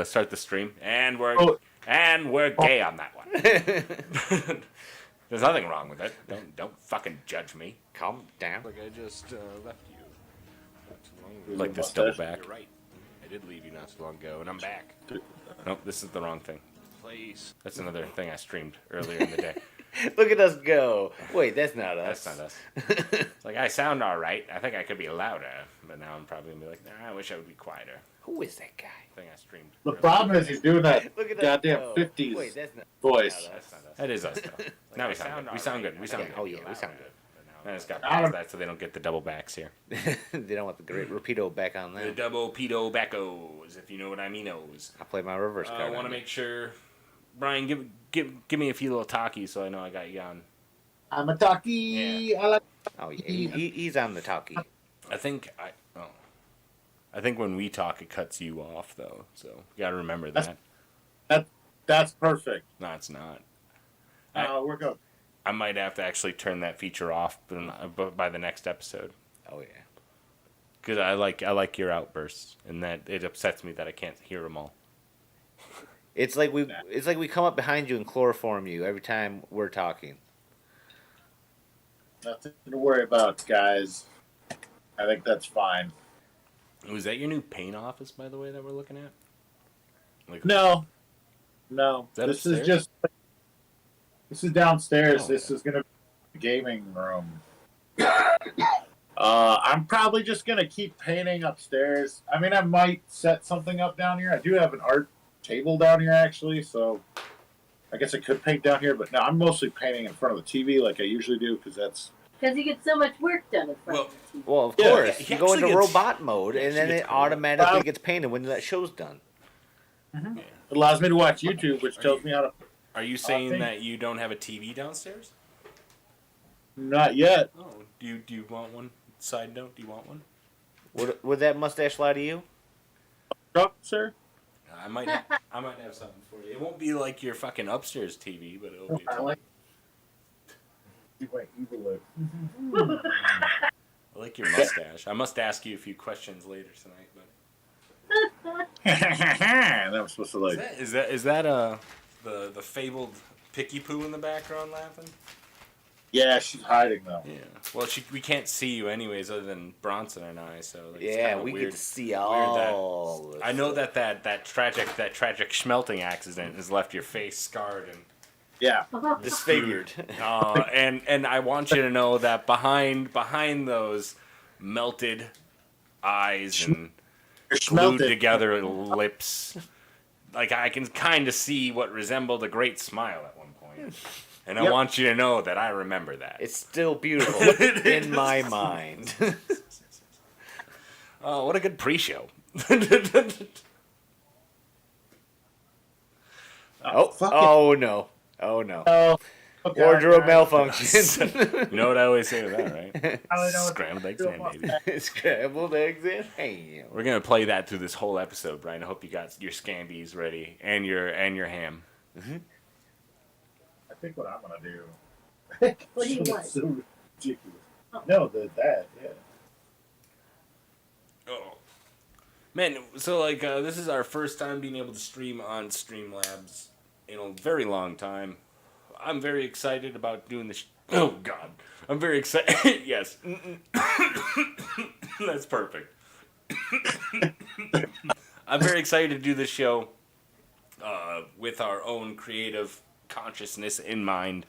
Start the stream, and we're Oh. gay on that one. There's nothing wrong with it. Don't fucking judge me. Calm down. Like I just left you not too long ago. Like this double back. You're right. I did leave you not too long ago, and I'm back. Nope, this is the wrong thing. Place. That's another thing I streamed earlier in the day. Look at us go. Wait, that's not us. That's not us. It's like I sound all right. I think I could be louder, but now I'm probably gonna be like, nah, I wish I would be quieter. Who is that guy? Thing I streamed. The earlier. problem is he's doing that Look at us goddamn go. 50s Wait, that's not voice. That's not us. That is us though. Now we sound good. We sound good. We sound good. Oh yeah, we sound good. I just got past that so they don't get the double backs here. They don't want the great repeato back on The them. double pedo backos, if you know what I mean-os. I play my reverse card. I want to make sure, Brian, give me a few little talkies so I know I got you on. I'm a talkie. Yeah. I like. Oh yeah, he's on the talkie. I think when we talk, it cuts you off though, so you gotta remember that. That's perfect. No, it's not. We're good. I might have to actually turn that feature off by the next episode Oh yeah. because I like your outbursts, and that it upsets me that I can't hear them all. It's like we come up behind you and chloroform you every time we're talking. Nothing to worry about, guys. I think that's fine. Was that your new paint office, by the way, that we're looking at? Like, No. that This upstairs? is just. This is downstairs. Oh, This okay. is gonna be a gaming room. I'm probably just gonna keep painting upstairs. I mean, I might set something up down here. I do have an art table down here actually, so I guess I could paint down here. But no, I'm mostly painting in front of the TV like I usually do because that's. Because you get so much work done in front of the TV. Well, of Yeah, course, he you go actually into gets- robot mode, he and then actually it gets- automatically gets painted when that show's done. It allows me to watch YouTube, which tells me how to. Are you saying think- that you don't have a TV downstairs? Not yet. Oh, do you want one? Side note, do you want one? Would that mustache lie to you? Truck, sir. I might have something for you. It won't be like your fucking upstairs TV, but it'll be. I like. Wait, evil I like your mustache. I must ask you a few questions later tonight, but that was supposed to like. is that the fabled Picky Poo in the background laughing? Yeah, she's hiding though. Yeah. Well, we can't see you anyways, other than Bronson and I. So like, it's Yeah, kinda we weird. get to see that- all. this I know stuff. that tragic smelting accident has left your face scarred and Yeah. disfigured. and I want you to know that behind those melted eyes and glued Smelted. together lips, like I can kind of see what resembled a great smile at one point. And I Yep. want you to know that I remember that. It's still beautiful in my mind. Oh, what a good pre-show. Oh no. Oh no. Oh, okay. Wardrobe malfunction. You know what I always say to that, right? I know what Scrambled eggs to and do. baby. Scrambled eggs and ham. We're gonna play that through this whole episode, Brian. I hope you got your scambies ready and your ham. I think what I'm gonna do. What do you want? So ridiculous. No, that. Yeah. Oh, man! So like, this is our first time being able to stream on Streamlabs in a very long time. I'm very excited about doing this. Oh God, I'm very excited. Yes, that's perfect. I'm very excited to do this show with our own creative consciousness in mind,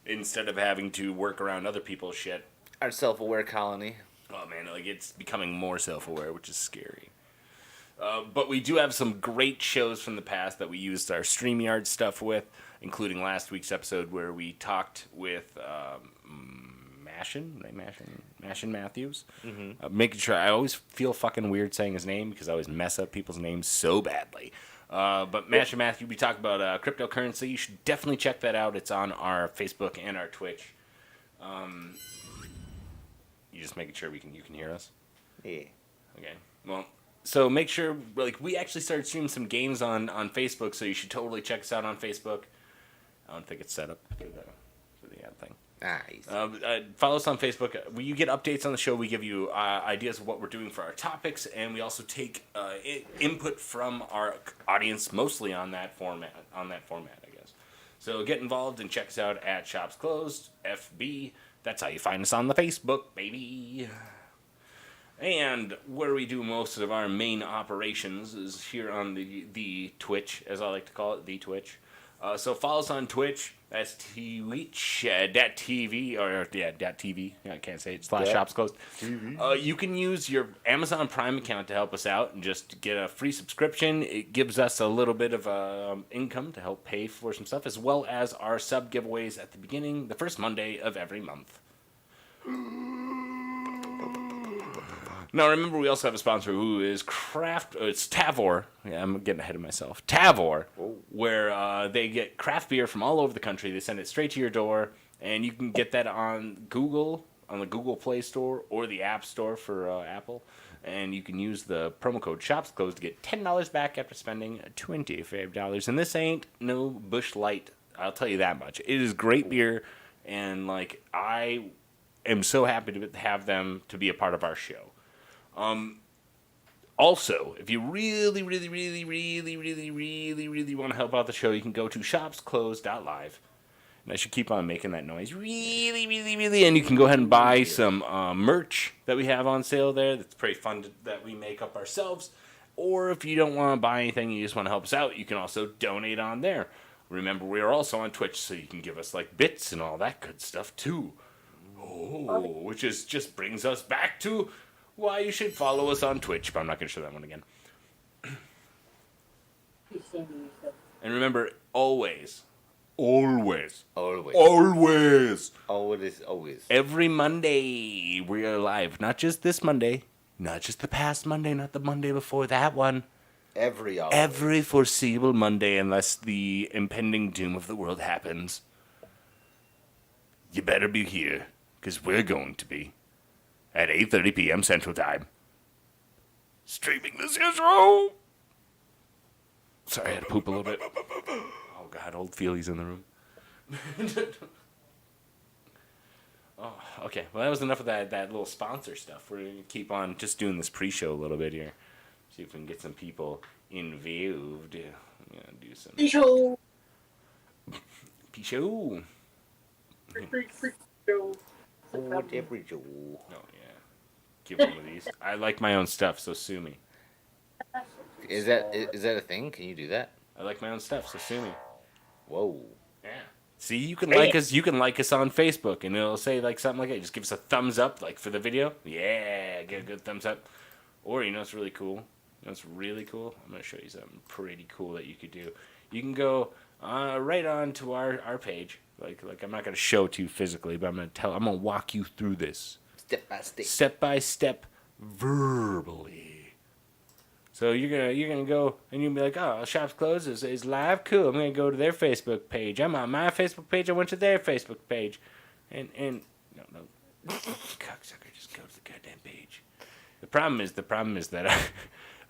instead of having to work around other people's shit. Our self-aware colony. Oh man, like it's becoming more self-aware, which is scary. But we do have some great shows from the past that we used our StreamYard stuff with, including last week's episode where we talked with Mashin Matthews. Making sure, I always feel fucking weird saying his name because I always mess up people's names so badly. But Mashin Matthews, we talked about cryptocurrency. You should definitely check that out. It's on our Facebook and our Twitch. You just making sure you can hear us? Yeah. Okay. Well, so make sure, like, we actually started streaming some games on Facebook, so you should totally check us out on Facebook. I don't think it's set up for the ad thing. Nice. Follow us on Facebook. You get updates on the show. We give you ideas of what we're doing for our topics, and we also take input from our audience, mostly on that format. I guess. So get involved and check us out at Shops Closed FB. That's how you find us on the Facebook, baby. And where we do most of our main operations is here on the Twitch, as I like to call it, the Twitch. So follow us on Twitch. That's Twitch.tv or .tv. I can't say it. /shops closed. You can use your Amazon Prime account to help us out and just get a free subscription. It gives us a little bit of income to help pay for some stuff, as well as our sub giveaways at the beginning, the first Monday of every month. Now, remember, we also have a sponsor who is it's Tavour. Yeah, I'm getting ahead of myself. Tavour, where they get craft beer from all over the country. They send it straight to your door, and you can get that on Google, on the Google Play Store, or the App Store for Apple. And you can use the promo code SHOPSCLOSED to get $10 back after spending $25. And this ain't no Busch Light, I'll tell you that much. It is great beer, and I am so happy to have them to be a part of our show. Also, if you really want to help out the show, you can go to shopsclosed.live. And I should keep on making that noise. Really. And you can go ahead and buy some merch that we have on sale there. That's pretty fun that we make up ourselves. Or if you don't want to buy anything, you just want to help us out, you can also donate on there. Remember, we are also on Twitch, so you can give us bits and all that good stuff too. Which just brings us back to why you should follow us on Twitch, but I'm not going to show that one again. You're shaming yourself. And remember, always, every Monday we are live. Not just this Monday, not just the past Monday, not the Monday before that one. Every foreseeable Monday, unless the impending doom of the world happens. You better be here, because we're going to be. At 8:30 p.m. Central Time. Streaming this show. Sorry, I had to poop a little bit. Oh, God, old Feely's in the room. Okay. Well, that was enough of that little sponsor stuff. We're going to keep on just doing this pre-show a little bit here. See if we can get some people involved. I'm going to do some... Pre-show. Pre-show. Pre-show. Whatever, Joe. Oh, yeah. Give one of these. I like my own stuff, so sue me. Is that a thing? Can you do that? I like my own stuff, so sue me. Whoa. Yeah. See, you can like us. You can like us on Facebook, and it'll say something like that. Just give us a thumbs up, for the video. Yeah, get a good thumbs up. Or it's really cool. It's really cool. I'm gonna show you something pretty cool that you could do. You can go right on to our page. I'm not gonna show it to you physically, but I'm gonna walk you through this. Step by step, verbally. So you're gonna go and you'll be like, oh, Shops Closed is live, cool. I'm gonna go to their Facebook page. I'm on my Facebook page. I went to their Facebook page, and no, cocksucker, just go to the goddamn page. The problem is that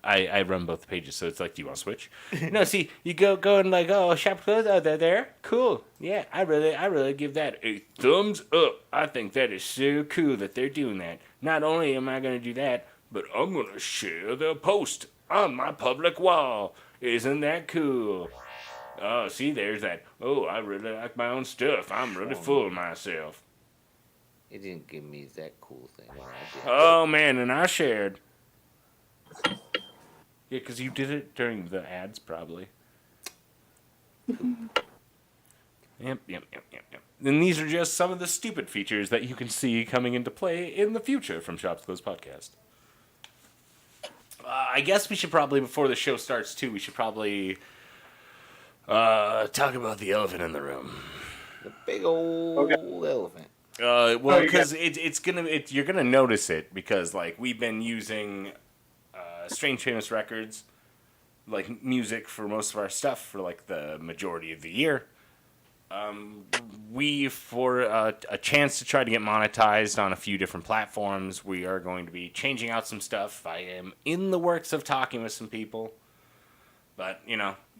I run both pages, so it's do you want to switch? No, see, you go and oh, Shops Closed, oh, they're there, cool. Yeah, I really give that a thumbs up. I think that is so cool that they're doing that. Not only am I gonna do that, but I'm gonna share the post on my public wall. Isn't that cool? Oh, see, there's that. Oh, I really like my own stuff. I'm really full of myself. It didn't give me that cool thing. Oh man, and I shared. Yeah, because you did it during the ads, probably. Yep. And these are just some of the stupid features that you can see coming into play in the future from Shops Closed Podcast. I guess we should probably, before the show starts too, we should probably talk about the elephant in the room. The big old elephant. Well, because you're gonna notice it because we've been using Strange Famous Records music for most of our stuff for the majority of the year. For a chance to try to get monetized on a few different platforms, we are going to be changing out some stuff. I am in the works of talking with some people, but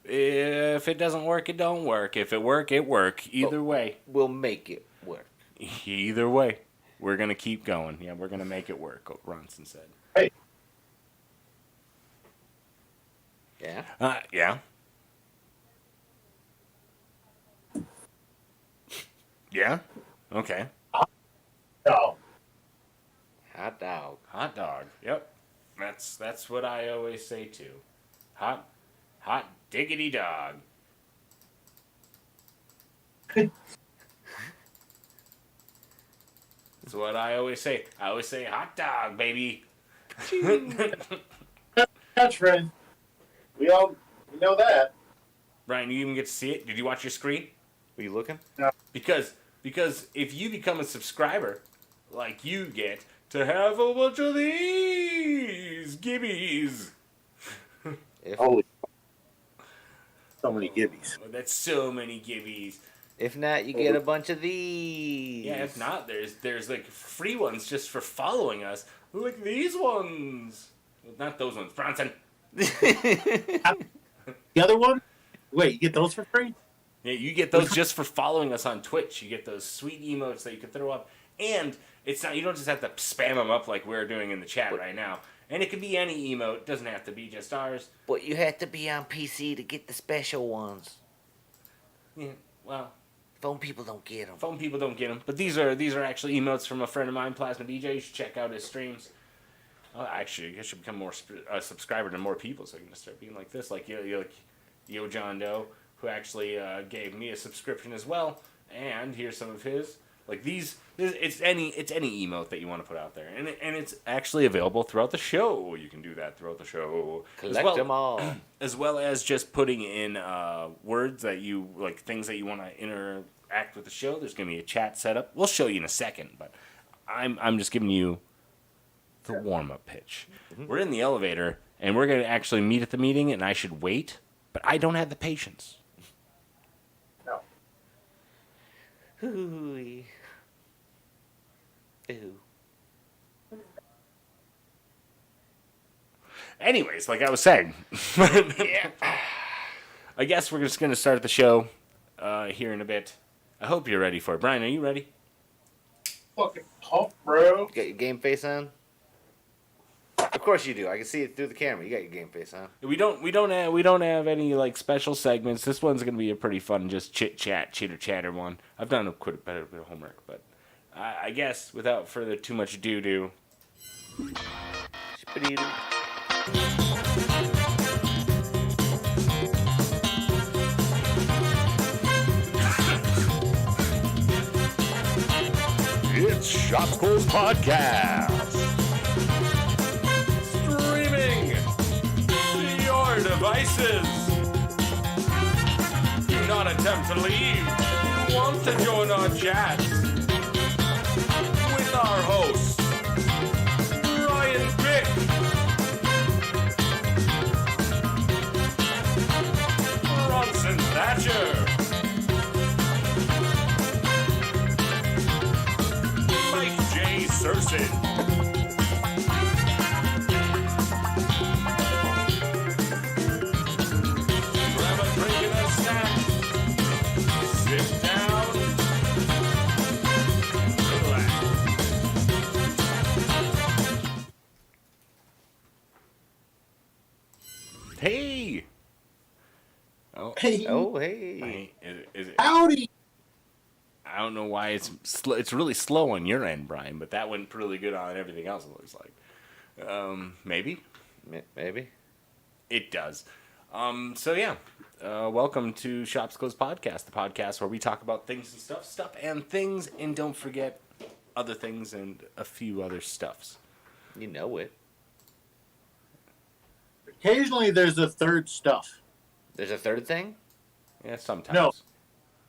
if it doesn't work, it don't work. If it work, it work. Either way, we'll make it work. Either way, we're gonna keep going. Yeah, we're gonna make it work. Ronson said. Hey, Yeah. Yeah. Yeah. Okay. no. Hot dog. Hot dog. Yep. That's what I always say too. Hot diggity dog. That's what I always say. I always say hot dog, baby. Catchphrase. We know that. Brian, you even get to see it? Did you watch your screen? Were you looking? Because if you become a subscriber, like you get to have a bunch of these gibbies. If Holy. So many gibbies. Oh, that's so many gibbies. if not, you get a bunch of these. Yeah, if not, there's like free ones just for following us. Like these ones. Well, not those ones. Bronson. The other one? Wait, you get those for free? Yeah, you get those just for following us on Twitch. You get those sweet emotes that you can throw up. And it's not, you don't just have to spam them up like we're doing in the chat right now. And it can be any emote. It doesn't have to be just ours. But you have to be on PC to get the special ones. Yeah, well, Phone people don't get them. phone people don't get them. But these are actually emotes from a friend of mine, Plasma DJ. You should check out his streams. Oh, actually, I should become more a subscriber to more people so I can start being like this. Like Yo John Doe, who actually gave me a subscription as well. And here's some of his. Like these, it's any emote that you want to put out there, and it's actually available throughout the show. You can do that throughout the show. Collect them all. As well as just putting in words that you like, things that you want to interact with the show. There's gonna be a chat setup. We'll show you in a second, but I'm just giving you the warm up pitch. Mm-hmm. We're in the elevator, and we're gonna actually meet at the meeting, and I should wait, but I don't have the patience. No. Hooey. Ew. Anyways, like I was saying, I guess we're just going to start the show here in a bit. I hope you're ready for it. Brian, are you ready? Fucking pump, bro. Got your game face on? Of course you do. I can see it through the camera. You got your game face on. We don't have any like special segments. This one's going to be a pretty fun, just chitter chatter one. I've done quite a bit of homework, but I guess without further too much ado, it's Shopsco's Podcast. Streaming to your devices. Do not attempt to leave. Want to join our chat with our host, Ryan Bick. Bronson Thatcher. Mike J. Surson. Grab a drink and a snack. Sit down. Relax. Hey. Oh, Hey, Oh, hey. is it? howdy. I don't know why it's it's really slow on your end, Brian, but that went really good on everything else. It looks like, maybe Maybe. it does. So yeah, welcome to Shopsco's Podcast, the podcast where we talk about things and stuff and things, and don't forget other things and a few other stuffs. You know it. Occasionally there's a third stuff. There's a third thing? Yeah, sometimes. No.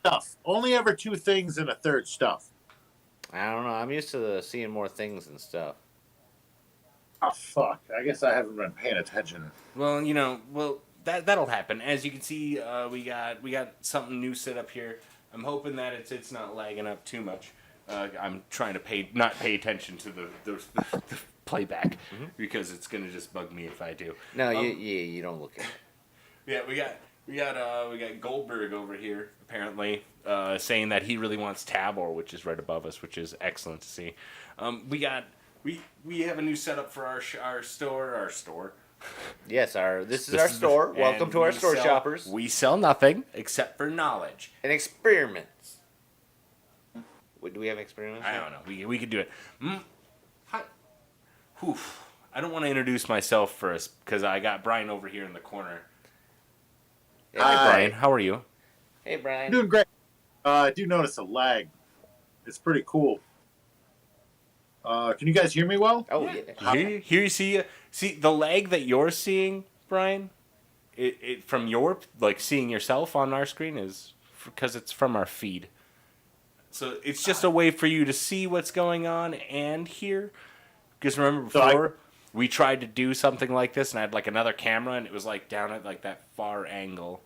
Stuff. Only ever two things and a third stuff. I don't know. I'm used to seeing more things and stuff. Oh, fuck. I guess I haven't been paying attention. Well, that'll happen. As you can see, we got something new set up here. I'm hoping that it's not lagging up too much. I'm trying to not pay attention to the playback because it's gonna just bug me if I do. No, you don't look at it. Yeah, We got Goldberg over here apparently saying that he really wants Tabor, which is right above us, which is excellent to see. We have a new setup for our store. Yes, this is our store. Welcome And to our we store, sell- shoppers. We sell nothing except for knowledge. And experiments. Do we have experiments? I don't know. We could do it. Hi. Oof. I don't want to introduce myself first because I got Brian over here in the corner. Yeah. Hi, Hi. Brian. How are you? Hey, I'm Brian. doing great. I do notice a lag. It's pretty cool. Can you guys hear me well? Oh, yeah. Here you see the lag that you're seeing, Brian. It from your like seeing yourself on our screen is because it's from our feed. So it's just a way for you to see what's going on and hear. Because remember So before we tried to do something like this, and I had like another camera, and it was like down at like that far angle,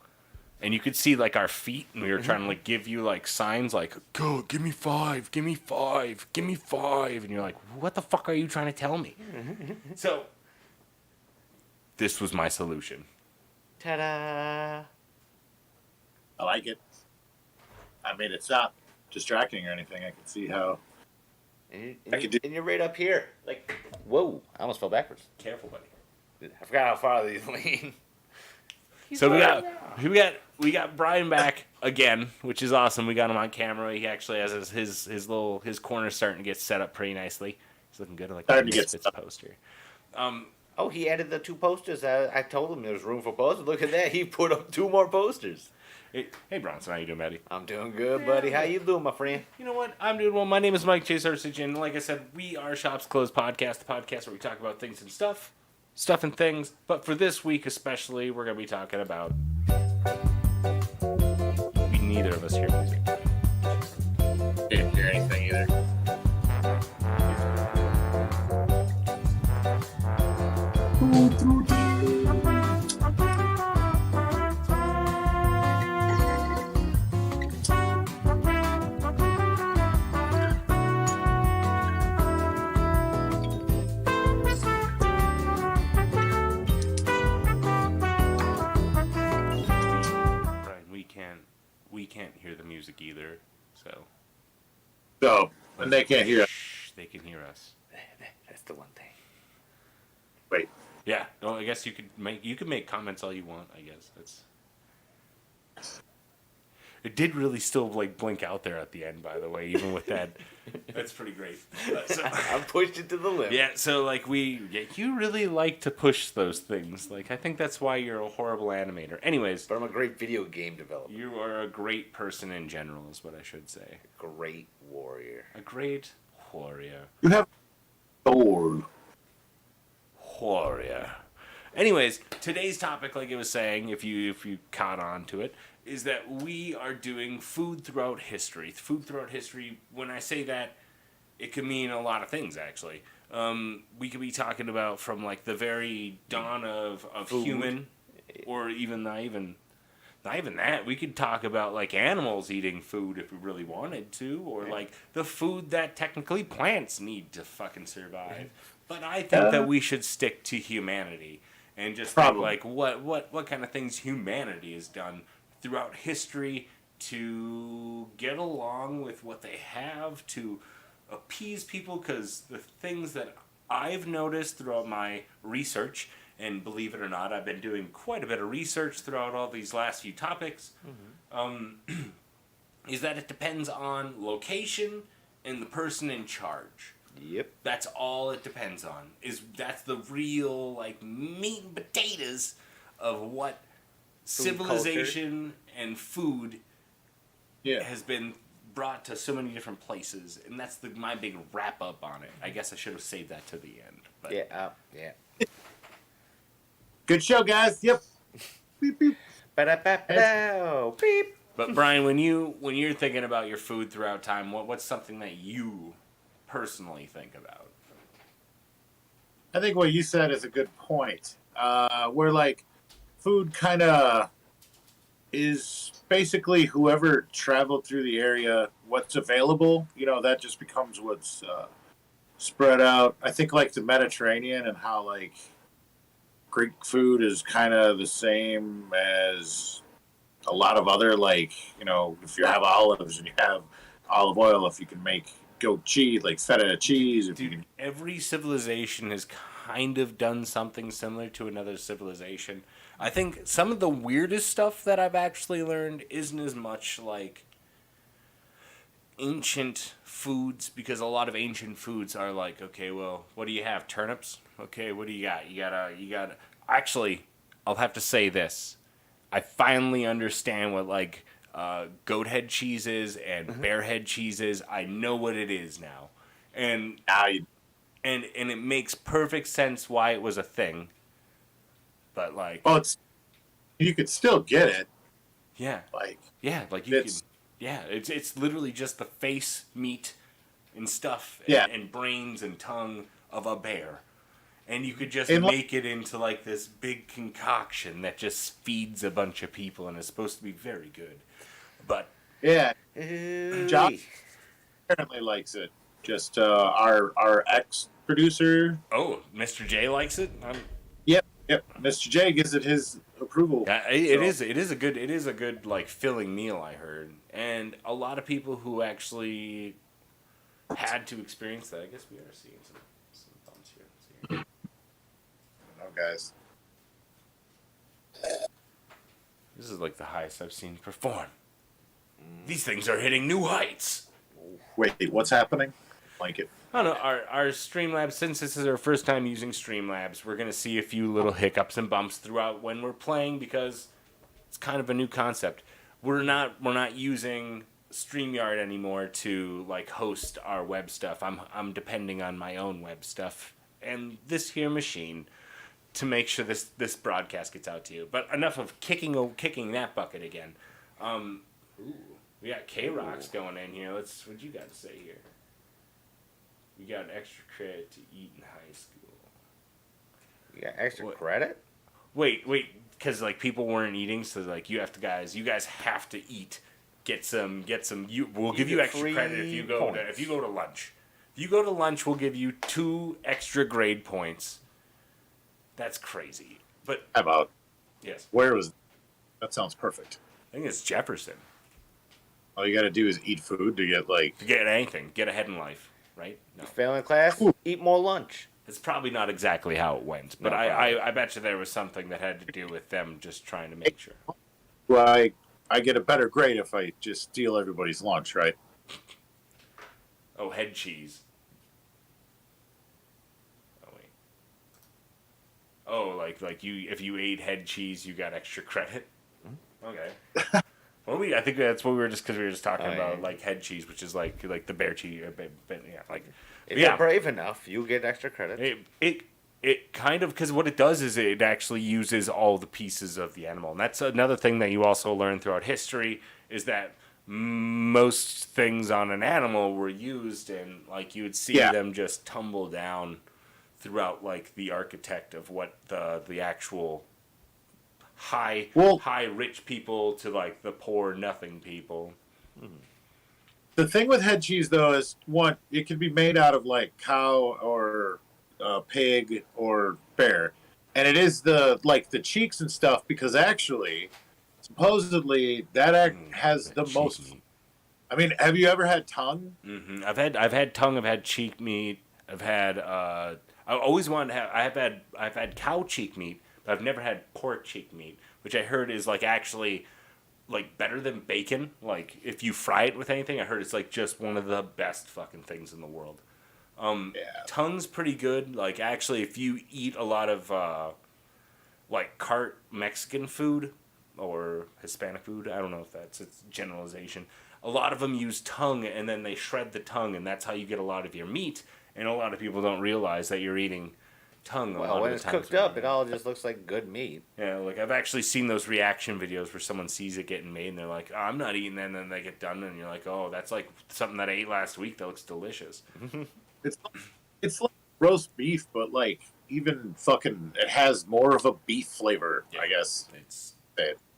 and you could see like our feet, and we were trying to like give you like signs like, "Go, give me 5, give me 5, give me 5," and you're like, "What the fuck are you trying to tell me?" So this was my solution. Ta-da. I like it. I mean, it's not distracting or anything. I can see how. I could do- And you're right up here. Like, whoa. I almost fell backwards. Careful, buddy. I forgot how far these lean. So we got Brian back again, which is awesome. We got him on camera. He actually has his corner starting to get set up pretty nicely. He's looking good, like a Starting to get Misfits set poster. Oh, he added the 2 posters. I told him there was room for posters. Look at that. He put up 2 more posters. Hey Bronson, how you doing, buddy? I'm doing good, buddy. How you doing, my friend? You know what? I'm doing well. My name is Mike Chase Arsich, and like I said, we are Shops Closed Podcast, the podcast where we talk about things and stuff and things. But for this week especially, we're gonna be talking about. Neither of us hear music. Didn't hear anything either. Brian, we can't hear the music either. So And they can't hear us. shh, they can hear us. That's the one thing. Wait. Yeah. Well, I guess you could make comments all you want. I guess that's. It did really still like blink out there at the end, by the way. Even with that, that's pretty great. I pushed it to the limit. Yeah. So like you really like to push those things. Like I think that's why you're a horrible animator. Anyways, But I'm a great video game developer. you are a great person in general, is what I should say. Great warrior. A great warrior. You have sword. Warrior. Anyways, today's topic, like I was saying, if you caught on to it, is that we are doing food throughout history. Food throughout history, when I say that, it could mean a lot of things, actually. We could be talking about from, like, the very dawn of Food. human, or even not even that. We could talk about, like, animals eating food if we really wanted to, or, like, the food that technically plants need to fucking survive. But I think that we should stick to humanity and just think, Probably. like, what kind of things humanity has done throughout history to get along with what they have, to appease people, because the things that I've noticed throughout my research, and believe it or not, I've been doing quite a bit of research throughout all these last few topics, is that it depends on location and the person in charge. Yep. That's all it depends on. That's the real like meat and potatoes of what civilization and food Yeah. has been brought to so many different places, and that's my big wrap up on it. I guess I should have saved that to the end. But Yeah. Yeah. Good show, guys. Yep. Beep, beep. Ba-da-ba-ba. Beep. But Brian, when you're thinking about your food throughout time, what's something that you personally think about? I think what you said is a good point. Where like food kind of is basically whoever traveled through the area, what's available. You know, that just becomes what's spread out. I think like the Mediterranean and how like Greek food is kind of the same as a lot of other, like, if you have olives and you have olive oil, if you can make goat cheese, like feta cheese, if you Dude, can. every civilization has kind of done something similar to another civilization. I think some of the weirdest stuff that I've actually learned isn't as much like ancient foods, because a lot of ancient foods are like, okay, well, what do you have? Turnips? Okay, what do you got? You gotta. Actually, I'll have to say this. I finally understand what like goat head cheese is and bear head cheese is. I know what it is now, and Now and it makes perfect sense why it was a thing. But like, you could still get it. yeah, Like, like you can, it's it's literally just the face, meat, and stuff, Yeah. and brains and tongue of a bear, and you could just And make it into like this big concoction that just feeds a bunch of people and is supposed to be very good. But yeah. Ooh-wee. John apparently likes it. Just our ex producer. oh, Mr. J likes it. Yep. Mr. J gives it his approval. Yeah, it So- is a good like filling meal, I heard, and a lot of people who actually had to experience that. I guess we are seeing some thumbs here. No, guys. This is like the highest I've seen perform. These things are hitting new heights. Wait, what's happening? Like it. I don't know, our Streamlabs, since this is our first time using Streamlabs, we're going to see a few little hiccups and bumps throughout when we're playing, because it's kind of a new concept. We're not using StreamYard anymore to like host our web stuff. I'm depending on my own web stuff and this here machine to make sure this broadcast gets out to you. But enough of kicking that bucket again. Ooh, we got K-Rocks going in here. What you got to say here? You got extra credit to eat in high school. You got extra What? credit? Wait, because like people weren't eating, so like you guys have to eat. Get some. We'll give you get extra credit if free you go points. to lunch. If you go to lunch, we'll give you 2 extra grade points. That's crazy. But How about yes, where was? That sounds perfect. I think it's Jefferson. All you got to do is eat food to get like. To get anything, get ahead in life, right? No. You fail in class? Ooh. Eat more lunch. It's probably not exactly how it went, but No, I bet you there was something that had to do with them just trying to make sure. Well, I get a better grade if I just steal everybody's lunch, right? Oh, head cheese. Oh wait. Oh, like you if you ate head cheese, you got extra credit. Okay. Well, I think that's what we were because we were just talking Oh, about yeah. like head cheese, which is like the bear cheese. Yeah, like If yeah. you're brave enough, you get extra credit. It kind of, because what it does is it actually uses all the pieces of the animal, and that's another thing that you also learn throughout history is that most things on an animal were used, and like you would see Yeah. them just tumble down throughout like the architect of what the actual high rich people to like the poor nothing people. The thing with head cheese, though, is one, it can be made out of like cow or pig or bear, and it is the cheeks and stuff, because actually, supposedly that has the most. Cheek meat. I mean, have you ever had tongue? Mm-hmm. I've had tongue. I've had cheek meat. I've had. I always wanted to have. I've had cow cheek meat, but I've never had pork cheek meat, which I heard is like actually like better than bacon. Like if you fry it with anything, I heard it's like just one of the best fucking things in the world. Yeah. Tongue's pretty good. Like actually, if you eat a lot of like cart Mexican food or Hispanic food, I don't know if it's generalization. A lot of them use tongue, and then they shred the tongue, and that's how you get a lot of your meat. And a lot of people don't realize that you're eating tongue. Well, when it's cooked up, it all just looks like good meat. Yeah, like I've actually seen those reaction videos where someone sees it getting made, and they're like, oh, "I'm not eating that," and then they get done, and you're like, "Oh, that's like something that I ate last week that looks delicious." It's like roast beef, but like even fucking, it has more of a beef flavor. Yeah. I guess It's.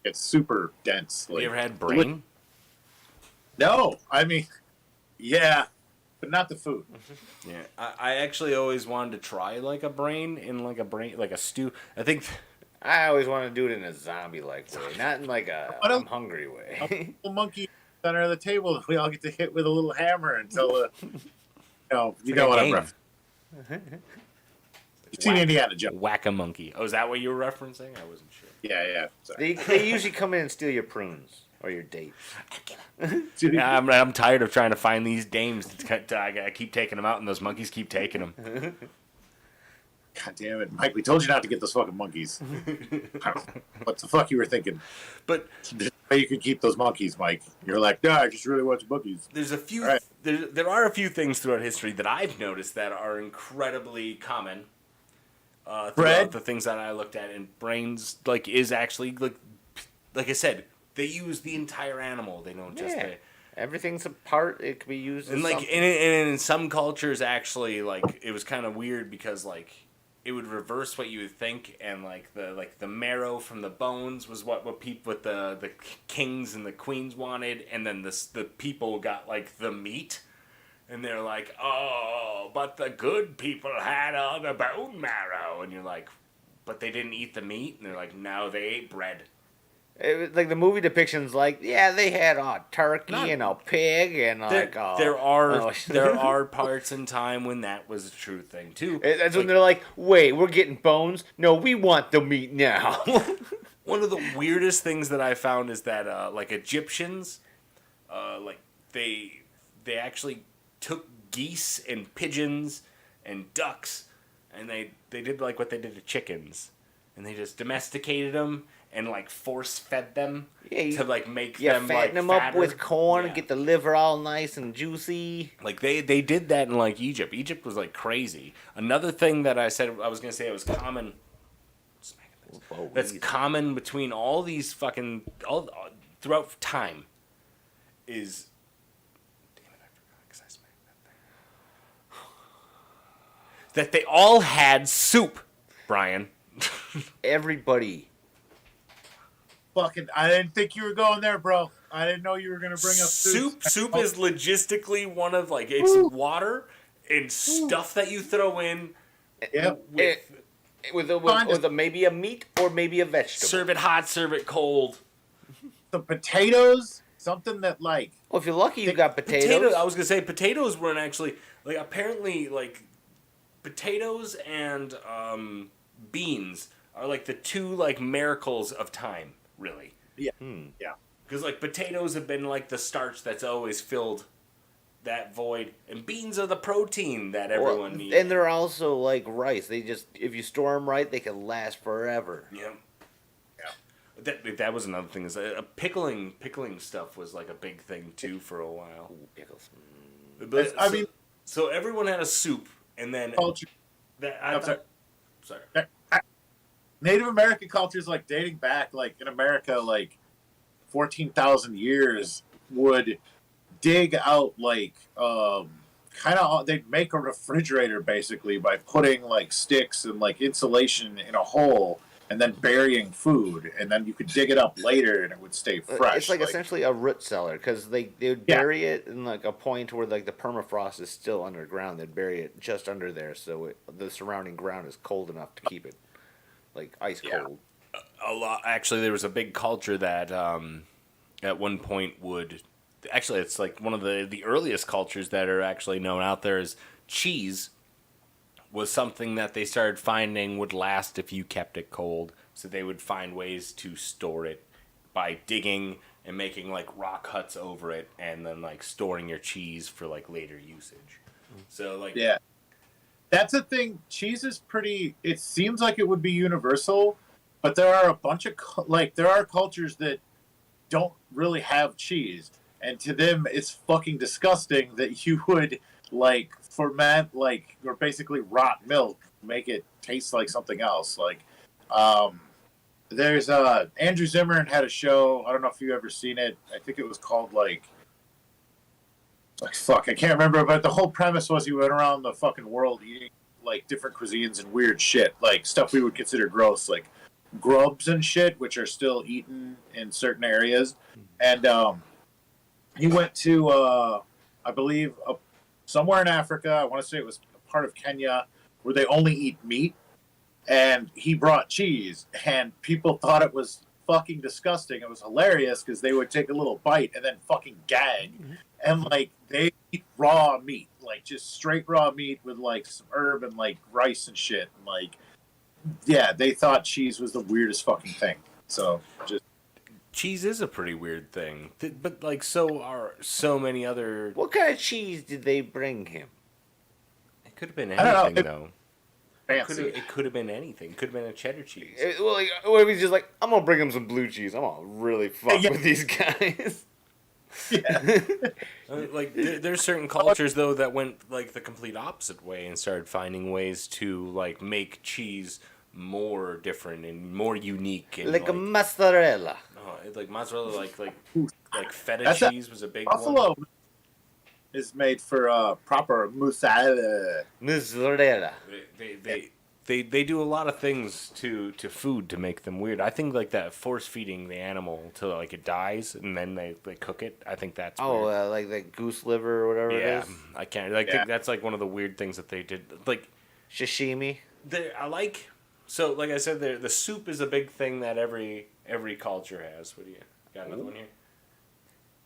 it's super dense. Have Like, you ever had brain? No, I mean, yeah, but not the food. Yeah, I actually always wanted to try like a brain like a stew. I think I always want to do it in a zombie-like way, not in like a What else? I'm hungry way. Little monkey center of the table. We all get to hit with a little hammer until you know what I'm referencing. You've seen Indiana Jones. Whack-a-monkey. Oh, is that what you were referencing? I wasn't sure. Yeah. Sorry. They usually come in and steal your prunes or your dates. Yeah, I'm tired of trying to find these dames. I keep taking them out, and those monkeys keep taking them. God damn it, Mike! We told you not to get those fucking monkeys. What the fuck you were thinking? But You could keep those monkeys, Mike. You're like, no, I just really want the monkeys. there's a few. Right. There are a few things throughout history that I've noticed that are incredibly common. Throughout Bread? the things that I looked at, and brains is actually like I said, they use the entire animal. They don't just. Yeah. Everything's a part. It could be used. And as like something. and in some cultures, actually, like it was kind of weird because like it would reverse what you would think, and like the marrow from the bones was what the kings and the queens wanted, and then the people got like the meat, and they're like, oh, but the good people had all the bone marrow, and you're like, but they didn't eat the meat, and they're like, no, they ate bread. It was like the movie depictions, like they had a turkey and a pig and There are parts in time when that was a true thing too. That's when they're like, wait, we're getting bones. No, we want the meat now. One of the weirdest things that I found is that like Egyptians, like they actually took geese and pigeons and ducks, and they did like what they did to chickens, and they just domesticated them and like force fed them to like make them like fatten them up fatter. with corn, Yeah. get the liver all nice and juicy. Like they did that in like Egypt. Egypt was like crazy. Another thing that I said I was gonna say it was common. Whoa, That's easy. common between all these fucking all throughout time is. Damn it! I forgot because I smacked that thing. That they all had soup, Brian. Everybody. Fucking, I didn't think you were going there, bro. I didn't know you were gonna bring up Soup Oh. is logistically one of like it's water and stuff that you throw in. Yep. With Maybe a meat or maybe a vegetable. serve it hot, serve it cold. The potatoes, something that like Well, if you're lucky, you got potatoes. Potatoes. I was gonna say potatoes weren't actually like apparently like potatoes and beans are like the two like miracles of time, really. yeah. Because like potatoes have been like the starch that's always filled that void, and beans are the protein that everyone needs. And they're also like rice. They just, if you store them right, they can last forever. Yeah. That was another thing. Is pickling stuff was like a big thing too for a while. Ooh, pickles. But, I mean- so everyone had a soup, and then culture. I'm sorry. Native American cultures, like dating back, like in America, like 14,000 years, would dig out like kind of they'd make a refrigerator basically by putting like sticks and like insulation in a hole and then burying food, and then you could dig it up later and it would stay fresh. It's like essentially a root cellar because they would Yeah. bury it in like a point where like the permafrost is still underground. They'd bury it just under there so the surrounding ground is cold enough to keep it like ice cold. A lot. Actually, there was a big culture that at one point would. Actually, it's like one of the earliest cultures that are actually known out there is cheese. Was something that they started finding would last if you kept it cold. So they would find ways to store it by digging and making like rock huts over it, and then like storing your cheese for like later usage. So like yeah, that's a thing. Cheese is pretty. It seems like it would be universal, but there are a bunch of there are cultures that don't really have cheese, and to them it's fucking disgusting that you would like ferment like or basically rot milk, make it taste like something else. Like there's Andrew Zimmern had a show. I don't know if you ever seen it. I think it was called like fuck, I can't remember, but the whole premise was he went around the fucking world eating like different cuisines and weird shit, like stuff we would consider gross, like grubs and shit, which are still eaten in certain areas. And he went to I believe somewhere in Africa. I want to say it was part of Kenya, where they only eat meat. and he brought cheese, and people thought it was fucking disgusting. It was hilarious because they would take a little bite and then fucking gag, and like they eat raw meat, like just straight raw meat with like some herb and like rice and shit, and like yeah, they thought cheese was the weirdest fucking thing. So just Cheese is a pretty weird thing, but like so are so many other. What kind of cheese did they bring him? It could have been I don't know, anything though. fancy. It could have been anything. It could have been a cheddar cheese. Well, like, what if he's just like, I'm gonna bring him some blue cheese. I'm gonna really fuck Yeah. with these guys. Yeah. Like there's certain cultures though that went like the complete opposite way and started finding ways to like make cheese more different and more unique and Like a mozzarella. like mozzarella like feta That's a- cheese was a big one. Buffalo is made for proper mozzarella. Mozzarella. They do a lot of things to food to make them weird. I think like that force feeding the animal till like it dies and then they cook it. I think that's Oh, weird. like the goose liver or whatever Yeah, it is. I can't. I Yeah. think that's like one of the weird things that they did. Like Sashimi. I like. So like I said, the soup is a big thing that every culture has. What do you got? Another one here.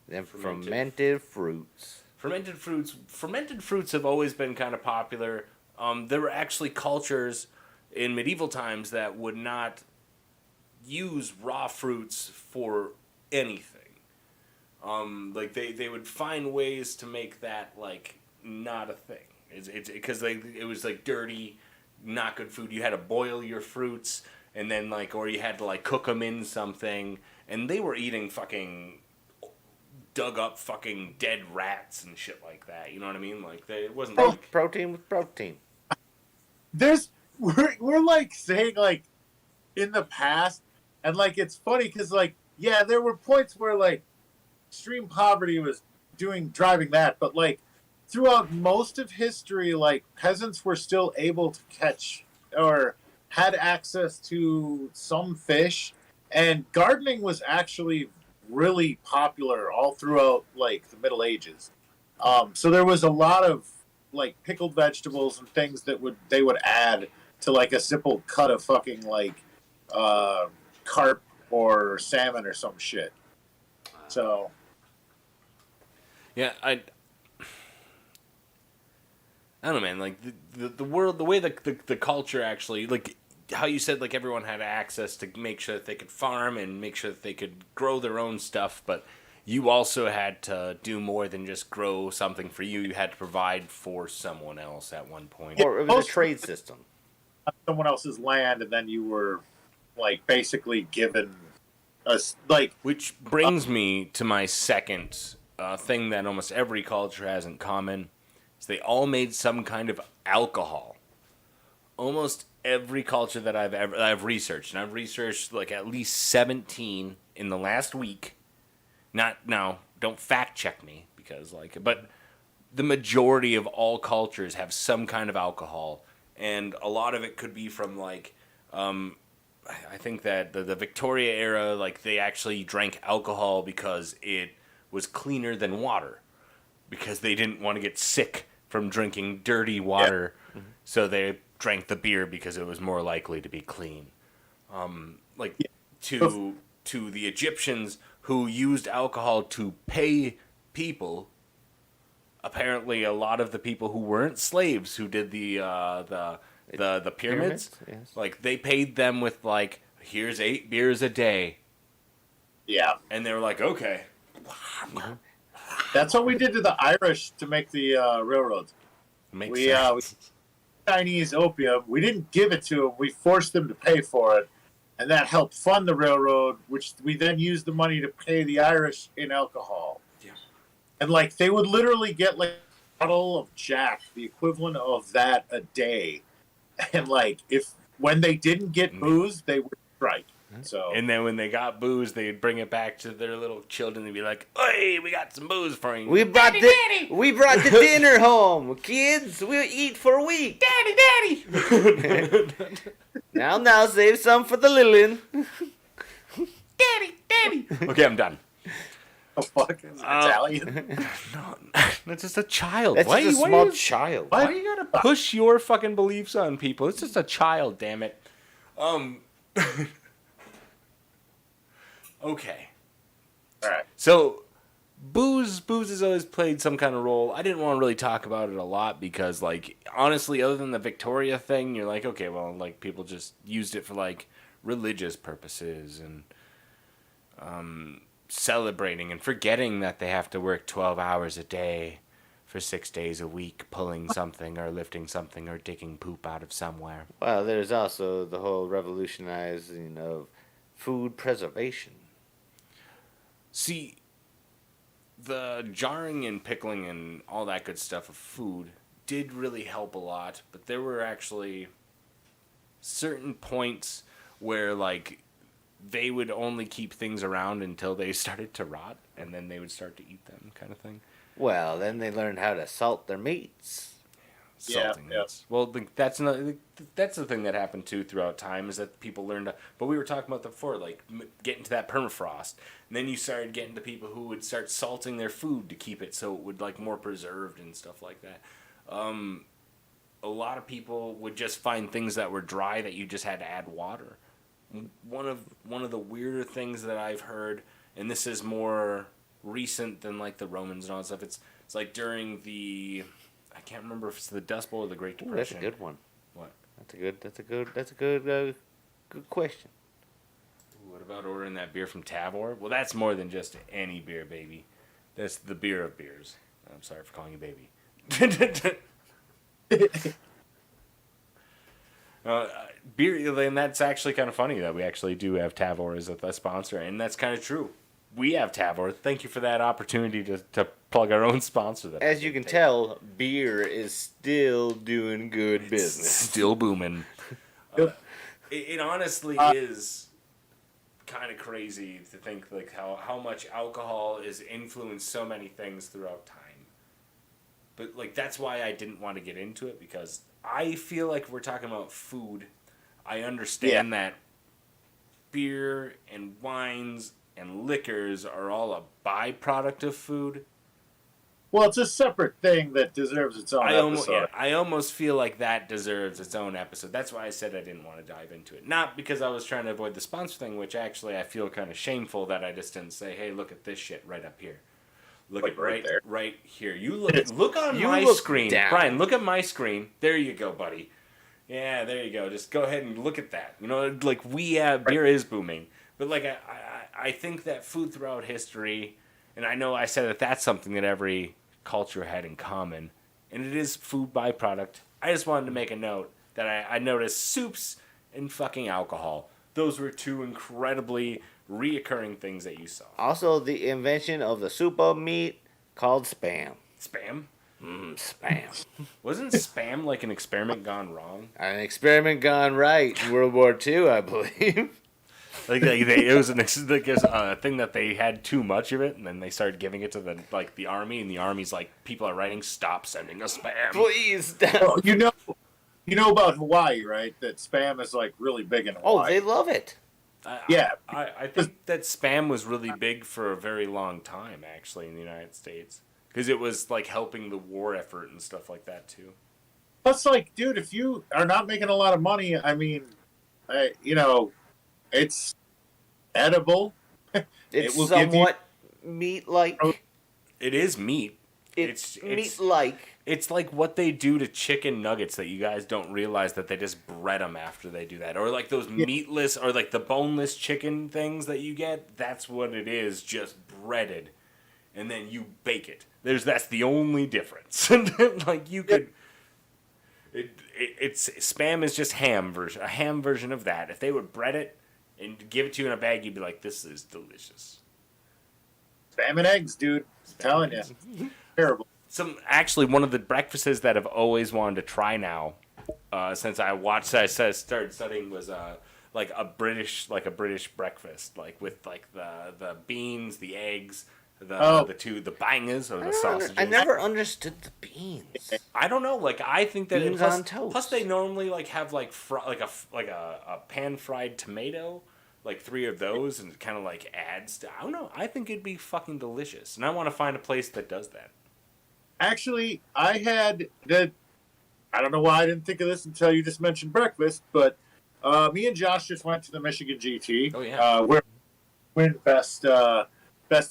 Then Fermented. fermented fruits. Fermented fruits have always been kind of popular. There were actually cultures in medieval times that would not use raw fruits for anything. Like they would find ways to make that like not a thing. It's because it was like dirty, not good food. You had to boil your fruits and then like, or you had to like cook them in something, and they were eating fucking dug up fucking dead rats and shit like that. You know what I mean? Like it wasn't like Protein with protein. We're like saying like in the past, and like it's funny because like yeah, there were points where like extreme poverty was driving that, but like throughout most of history, like peasants were still able to catch or had access to some fish, and gardening was actually really popular all throughout like the Middle Ages. So there was a lot of like pickled vegetables and things that they would add to like a simple cut of fucking like carp or salmon or some shit. So yeah, I don't know, man. Like the world, the way the culture actually, like how you said, like everyone had access to make sure that they could farm and make sure that they could grow their own stuff, but you also had to do more than just grow something for you. You had to provide for someone else at one point. Or it was a trade system. someone else's land, and then you were like basically given us like Which brings me to my second thing that almost every culture has in common is they all made some kind of alcohol. Almost every culture that I've researched, and I've researched like at least 17 in the last week. Not now, don't fact check me because but the majority of all cultures have some kind of alcohol, and a lot of it could be from like I think that the Victoria era, like they actually drank alcohol because it was cleaner than water, because they didn't want to get sick from drinking dirty water, so they drank the beer because it was more likely to be clean. To the Egyptians who used alcohol to pay people. Apparently, a lot of the people who weren't slaves who did the pyramids, Yes. like they paid them with like, here's 8 beers a day, yeah. and they were like, okay. That's what we did to the Irish to make the railroads. Makes We, sense. Chinese opium. We didn't give it to them. We forced them to pay for it, and that helped fund the railroad, which we then used the money to pay the Irish in alcohol. Yeah. And like they would literally get like a bottle of Jack, the equivalent of that a day, and like when they didn't get booze, they would strike. So And then when they got booze, they'd bring it back to their little children. They'd be like, "Hey, we got some booze for you." We brought the dinner home, kids. We'll eat for a week. Daddy. Now, save some for the Lillian. Daddy. Okay, I'm done. oh, fuck, it's Italian. No, that's just a child. That's why just a why small you- child. Why you gotta push your fucking beliefs on people? It's just a child, damn it. Um. Okay. All right. So, booze has always played some kind of role. I didn't want to really talk about it a lot because, like, honestly, other than the Victoria thing, you're like, okay, well, like, people just used it for, like, religious purposes and celebrating and forgetting that they have to work 12 hours a day for 6 days a week, pulling something or lifting something or digging poop out of somewhere. Well, there's also the whole revolutionizing of food preservation. See, the jarring and pickling and all that good stuff of food did really help a lot, but there were actually certain points where, like, they would only keep things around until they started to rot, and then they would start to eat them, kind of thing. Well, then they learned how to salt their meats. Salting Yeah. nuts. Well, that's the thing that happened too throughout time is that people learned to, but we were talking about that before, like getting to that permafrost, and then you started getting to people who would start salting their food to keep it so it would like more preserved and stuff like that. A lot of people would just find things that were dry that you just had to add water. One of the weirder things that I've heard, and this is more recent than like the Romans and all that stuff. It's like during the, I can't remember if it's the Dust Bowl or the Great Ooh, that's Depression. a good one. What? That's a good question. What about ordering that beer from Tavor? Well, that's more than just any beer, baby. That's the beer of beers. I'm sorry for calling you baby. Beer, and that's actually kind of funny that we actually do have Tavor as a sponsor, and that's kind of true. We have Tavor. Thank you for that opportunity to plug our own sponsor. As you can tell, beer is still doing good business. Still booming. It honestly is kind of crazy to think like how much alcohol has influenced so many things throughout time. But like that's why I didn't want to get into it, because I feel like if we're talking about food, I understand that beer and wines and liquors are all a byproduct of food. Well, it's a separate thing that deserves its own episode. I almost feel like that deserves its own episode. That's why I said I didn't want to dive into it. Not because I was trying to avoid the sponsor thing, which actually I feel kind of shameful that I just didn't say, hey, look at this shit right up here. Look Like at right there. right here. You look on You my look screen. down. Brian, look at my screen. There you go, buddy. Yeah, there you go. Just go ahead and look at that. You know, like beer is booming. But like I think that food throughout history, and I know I said that that's something that every culture had in common, and it is food byproduct. I just wanted to make a note that I noticed soups and fucking alcohol. Those were two incredibly reoccurring things that you saw. Also, the invention of the soup of meat called Spam. Spam? Spam. Wasn't Spam like an experiment gone wrong? An experiment gone right in World War II, I believe. It was a thing that they had too much of it, and then they started giving it to the army, and the army's like, people are writing, stop sending us spam. Please. Well, you know about Hawaii, right? That Spam is like really big in Oh, Hawaii. they love it. Yeah. I think that spam was really big for a very long time, actually, in the United States, because it was like helping the war effort and stuff like that too. Plus, like, dude, if you are not making a lot of money, I mean, it's edible. It's will give you- somewhat meat-like. It is meat. It's meat-like. It's like what they do to chicken nuggets that you guys don't realize that they just bread them after they do that. Or like those meatless or like the boneless chicken things that you get. That's what it is, just breaded. And then you bake it. That's the only difference. Like you could... It's Spam is just a ham version of that. If they would bread it and give it to you in a bag, you'd be like, this is delicious. Spam and eggs, dude. I'm telling you. Terrible. Actually, one of the breakfasts that I've always wanted to try now, since I started studying, was like a British breakfast, like with like the beans, the eggs, the bangers or the sausages. I never understood the beans. I don't know. Like I think that Beans on toast. Plus, they normally like have like a pan fried tomato, like 3 of those, and it kind of like adds. I don't know. I think it'd be fucking delicious, and I want to find a place that does that. Actually, I don't know why I didn't think of this until you just mentioned breakfast, but Me and Josh just went to the Michigan GT. Oh, yeah. We're win best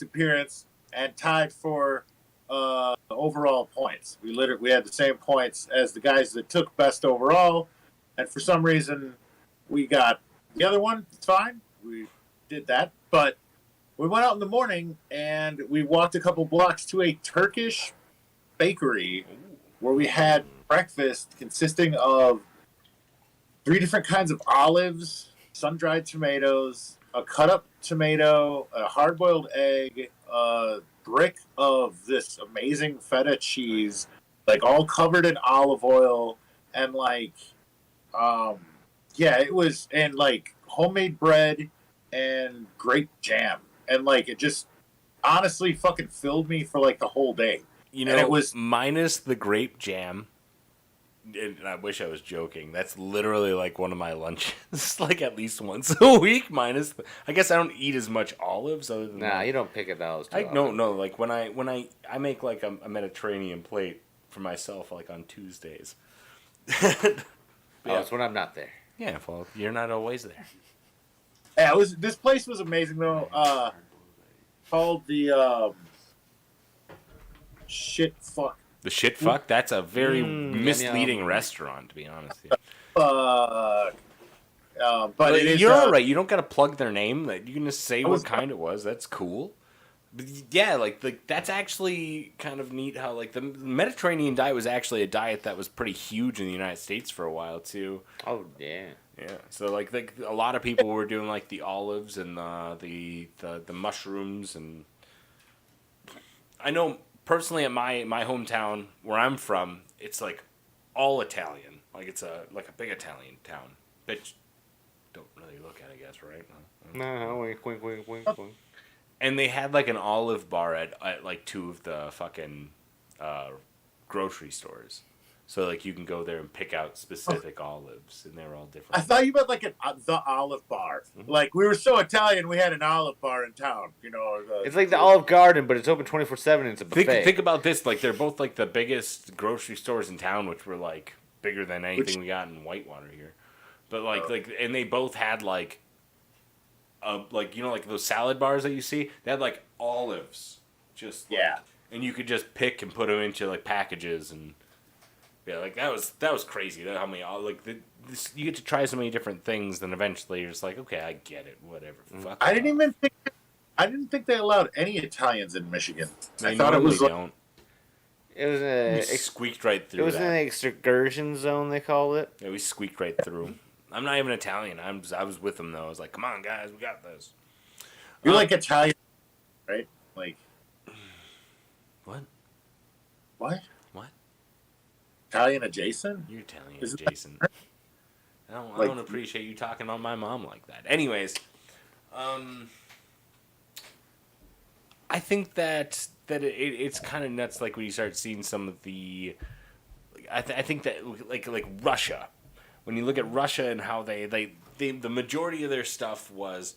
appearance and tied for overall points. We had the same points as the guys that took best overall, and for some reason we got the other one. It's fine. We did that, but we went out in the morning and we walked a couple blocks to a Turkish bakery where we had breakfast consisting of 3 different kinds of olives, sun-dried tomatoes, a cut-up tomato, a hard-boiled egg, a brick of this amazing feta cheese, like all covered in olive oil, and it was, and like homemade bread and grape jam, and like it just honestly fucking filled me for like the whole day. You know, And it was minus the grape jam. And I wish I was joking. That's literally like one of my lunches, like at least once a week. Minus, I guess I don't eat as much olives other than. Nah, you don't pick at those. No. Like when I make like a Mediterranean plate for myself, like on Tuesdays. It's when I'm not there. Yeah, well, you're not always there. Yeah, this place was amazing though. Called the shit fuck. The shit fuck. That's a very misleading restaurant, to be honest. With you. But it is, you're all right. You don't gotta plug their name. Like, you can just say what kind it was. That's cool. But yeah, like that's actually kind of neat. How like the Mediterranean diet was actually a diet that was pretty huge in the United States for a while too. Oh yeah. Yeah. So like a lot of people were doing like the olives and the mushrooms, and I know personally at my hometown where I'm from, it's like all Italian. Like it's a big Italian town. But don't really look at it, I guess, right? No, wink, wink, wink, wink, wink. And they had like an olive bar at like 2 of the fucking grocery stores. So like you can go there and pick out specific olives, and they're all different. I thought you meant like the olive bar. Mm-hmm. Like we were so Italian, we had an olive bar in town. You know, It's like the Olive Garden, but it's open 24/7 and it's a buffet. Think about this. Like they're both like the biggest grocery stores in town, which were like bigger than anything we got in Whitewater here. But and they both had like like those salad bars that you see. They had like olives, just Yeah. and you could just pick and put them into like packages, and yeah, like that was crazy. How many you get to try so many different things, then eventually you're just like, okay, I get it, whatever. Fuck I off. didn't think they allowed any Italians in Michigan. They I thought it was like, don't. It was We squeaked right through. it was that. an excursion zone, they call it. Yeah, we squeaked right through. I'm not even Italian. I was with them though. I was like, come on, guys, we got this. you're like Italian, right? Like What? what? What? Italian adjacent? You're Italian, Isn't Jason. I don't appreciate you talking about my mom like that. Anyways, I think that it's kind of nuts. Like when you start seeing some of the, I think that like Russia, when you look at Russia and how they the majority of their stuff was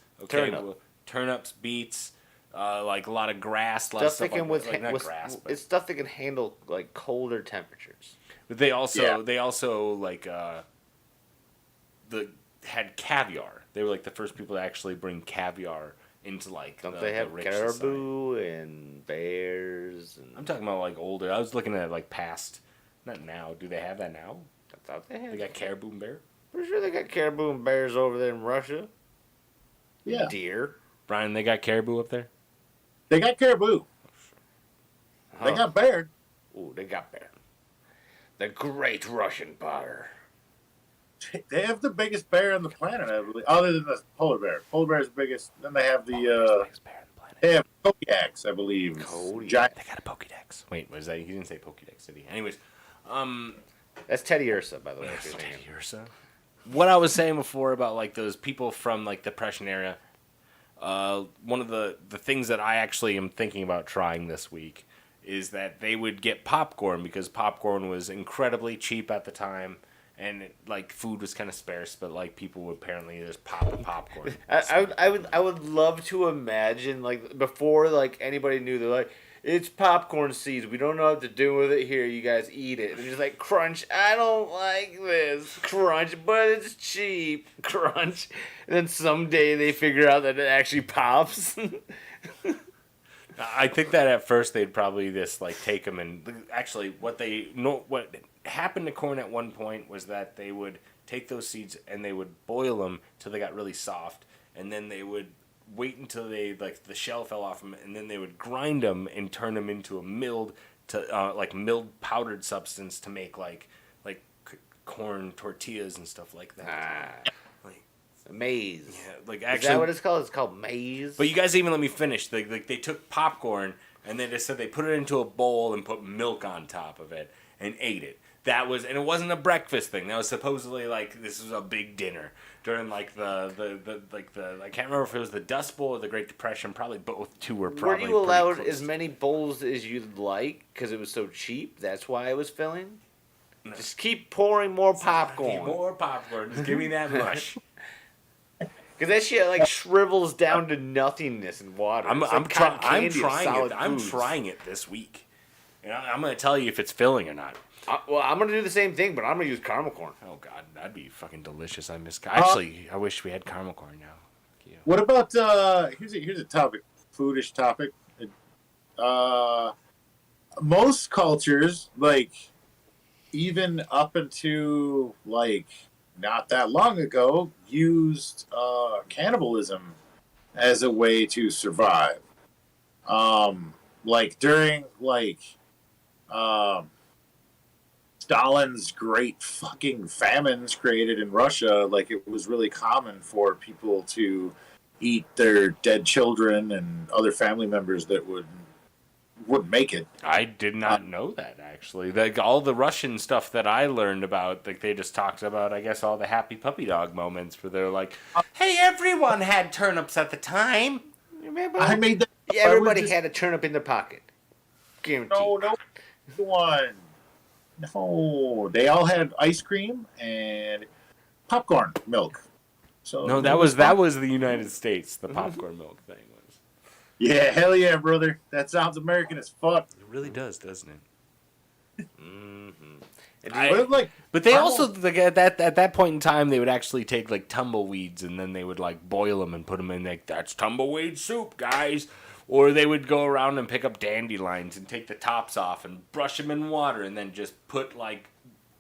turnips, beets, like a lot of grass, a lot of Stuff stuff that can like not grass, but it's stuff that can handle like colder temperatures. but they also like had caviar. They were like the first people to actually bring caviar into like Don't the, they the have rich caribou society. and bears? And I'm talking about like older. I was looking at like past, not now. Do they have that now? I thought they had. They got caribou and bear. Pretty sure they got caribou and bears over there in Russia. Yeah. Deer. Brian, they got caribou up there. They got caribou. They Huh. got bear. Ooh, they got bear. The Great Russian Bear. They have the biggest bear on the planet, I believe, other than the polar bear. Polar bear is the biggest. Then they have the Biggest bear on the planet. they have Kodiaks, I believe. Kodiak. Giant. They got a Pokédex. Wait, what is that? He didn't say Pokédex, did he? Anyways, That's Teddy Ursa, by the way. if That's you're thinking. Teddy Ursa. What I was saying before about like those people from like the Depression era, one of the things that I actually am thinking about trying this week is that they would get popcorn because popcorn was incredibly cheap at the time, and like food was kind of sparse, but like people would apparently just pop popcorn. I would love to imagine like before like anybody knew they're like It's popcorn seeds. We don't know what to do with it. Here, you guys eat it. And they're just like, crunch. I don't like this. Crunch, but it's cheap. Crunch. And then someday they figure out that it actually pops. I think that at first they'd probably just like take them and actually what happened to corn at one point was that they would take those seeds and they would boil them till they got really soft, and then they would wait until they like the shell fell off them, and then they would grind them and turn them into a milled powdered substance to make like corn tortillas and stuff like that. Like Maize. yeah, like Is actually, that what it's called? It's called maize. but you guys even let me finish. They took popcorn and they just said they put it into a bowl and put milk on top of it and ate it. And it wasn't a breakfast thing. That was supposedly like this was a big dinner during like the I can't remember if it was the Dust Bowl or the Great Depression. Probably both two were probably. Were you allowed pretty close. as many bowls as you'd like because it was so cheap? That's why it was filling. No. Just keep pouring more Give popcorn. more popcorn. Just give me that mush. Because that shit like shrivels down to nothingness in water. I'm It's like trying. cotton I'm candy of trying solid it. I'm foods. trying it this week. And I'm gonna tell you if it's filling or not. Well, I'm gonna do the same thing, but I'm gonna use caramel corn. Oh God, that'd be fucking delicious. I miss. Actually, I wish we had caramel corn now. Yeah. What about here's a topic, foodish topic. Most cultures, like even up into like not that long ago, used cannibalism as a way to survive. Like during Stalin's great fucking famines created in Russia, like it was really common for people to eat their dead children and other family members that wouldn't make it. I did not know that actually. Like all the Russian stuff that I learned about, like they just talked about, I guess all the happy puppy dog moments where they're like, "Hey, everyone had turnips at the time." Remember? I made that. Yeah, everybody had a turnip in their pocket. Guaranteed. No one. No, they all had ice cream and popcorn milk. So No, that was the United States. The popcorn milk thing was. Yeah, hell yeah, brother. That sounds American as fuck. It really does, doesn't it? But they also like, at that point in time they would actually take like tumbleweeds and then they would like boil them and put them in like that's tumbleweed soup, guys. Or they would go around and pick up dandelions and take the tops off and brush them in water and then just put like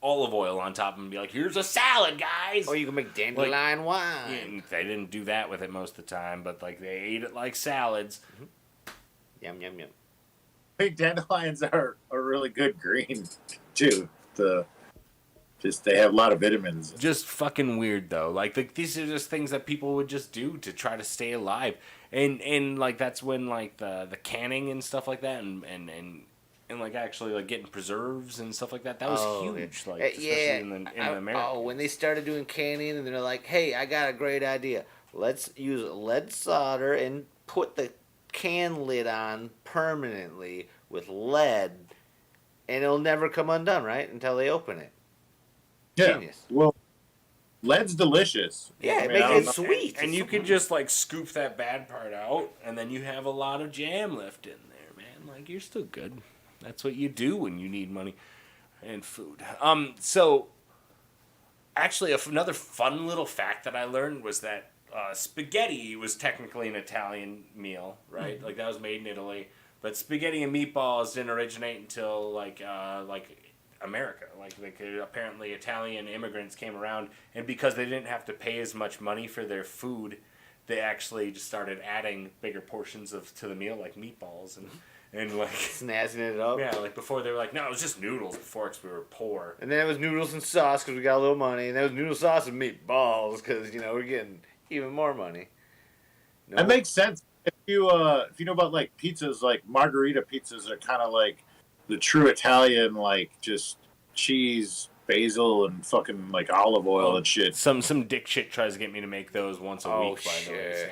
olive oil on top and be like, "Here's a salad, guys." Or you can make dandelion wine. And they didn't do that with it most of the time, but like they ate it like salads. Yum yum yum. I think dandelions are a really good green too. They have a lot of vitamins. Just fucking weird though. Like these are just things that people would just do to try to stay alive. And like that's when like the canning and stuff like that and like actually like getting preserves and stuff like that. That was huge. Yeah. Like especially in America. Oh, when they started doing canning and they're like, "Hey, I got a great idea. Let's use lead solder and put the can lid on permanently with lead, and it'll never come undone, right? Until they open it." Yeah. Genius. Well, lead's delicious. Yeah, I it mean, makes I don't it know. sweet. And you could just like scoop that bad part out, and then you have a lot of jam left in there, man. Like you're still good. That's what you do when you need money and food. So actually, another fun little fact that I learned was that spaghetti was technically an Italian meal, right? Mm-hmm. Like that was made in Italy, but spaghetti and meatballs didn't originate until like America. Like apparently Italian immigrants came around, and because they didn't have to pay as much money for their food, they actually just started adding bigger portions to the meal, like meatballs and like Snazzing it up. yeah, like before they were like, no, it was just noodles before because we were poor. And then it was noodles and sauce because we got a little money. And then it was noodle sauce and meatballs because, we're getting even more money. No. That makes sense. If you know about like pizzas, like margarita pizzas are kind of like the true Italian, like just cheese, basil, and fucking like olive oil and shit. Some dick shit tries to get me to make those once a week. By the way, shit. so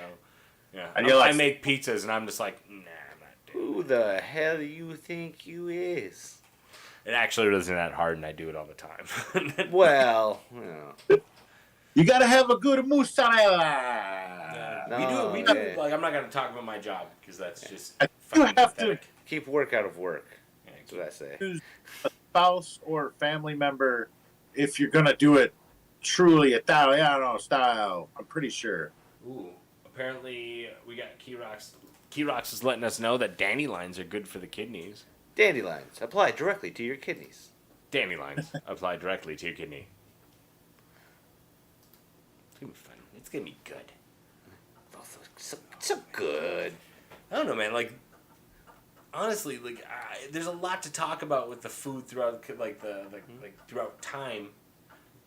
yeah, And you're like- I make pizzas and I'm just like, nah, I'm not doing Who the hell do you think you is? it. It actually isn't that hard, and I do it all the time. Well, You gotta have a good mozzarella. We do. okay. Like, I'm not gonna talk about my job because that's just You fucking have pathetic. Keep work out of work. Yeah, That's what I say. Choose a spouse or family member if you're gonna do it truly Italiano style. I'm pretty sure. Ooh, apparently we got Keyrox. Keyrox is letting us know that dandelions are good for the kidneys. Dandelions apply directly to your kidneys. Dandelions apply directly to your kidney. It's gonna be fun. It's gonna be good. Oh, so good. I don't know, man. Like, honestly, like, there's a lot to talk about with the food throughout, like throughout time.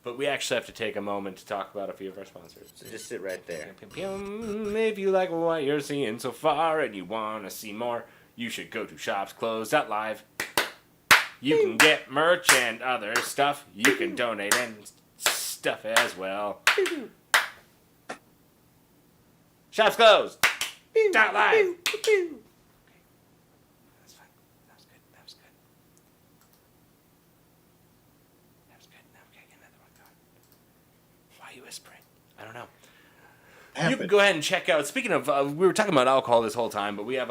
But we actually have to take a moment to talk about a few of our sponsors. So just sit right there. If you like what you're seeing so far and you want to see more, you should go to shopsclosed.live. You can get merch and other stuff. You can donate and stuff as well. Shops closed. Dot live. That's fine. That was good. That was good. That was good. Now we gotta get another one going. Why are you whispering? I don't know. You can go ahead and check out. Speaking of, we were talking about alcohol this whole time, but we have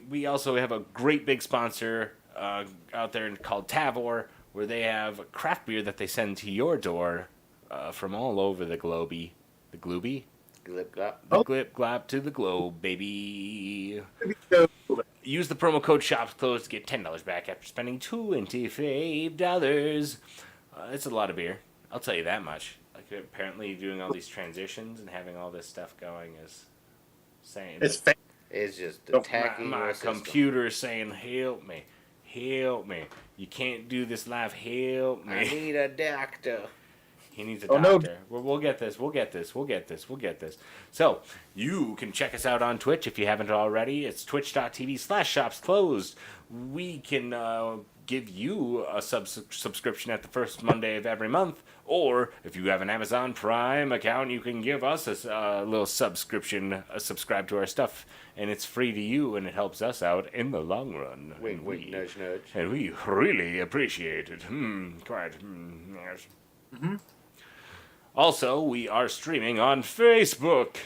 we also have a great big sponsor out there called Tavor, where they have craft beer that they send to your door from all over the globy. The glooby? Glip glop. The glip glop to the globe, baby. Use the promo code SHOPSCLOSED to get $10 back after spending $25. It's a lot of beer. I'll tell you that much. Like, apparently doing all these transitions and having all this stuff going is saying... It's fake. It's just Don't- attacking my your system. computer is saying, help me. Help me. You can't do this live. Help I me. need a doctor. He needs a Oh, no. doctor. We'll get this. We'll get this. We'll get this. We'll get this. So, you can check us out on Twitch if you haven't already. It's twitch.tv/shopsclosed. We can give you a subscription at the first Monday of every month. Or, if you have an Amazon Prime account, you can give us a little subscription, subscribe to our stuff. And it's free to you, and it helps us out in the long run. Wink, And wink, we- nudge, nudge. And we really appreciate it. Quite. Yes. Also, we are streaming on Facebook.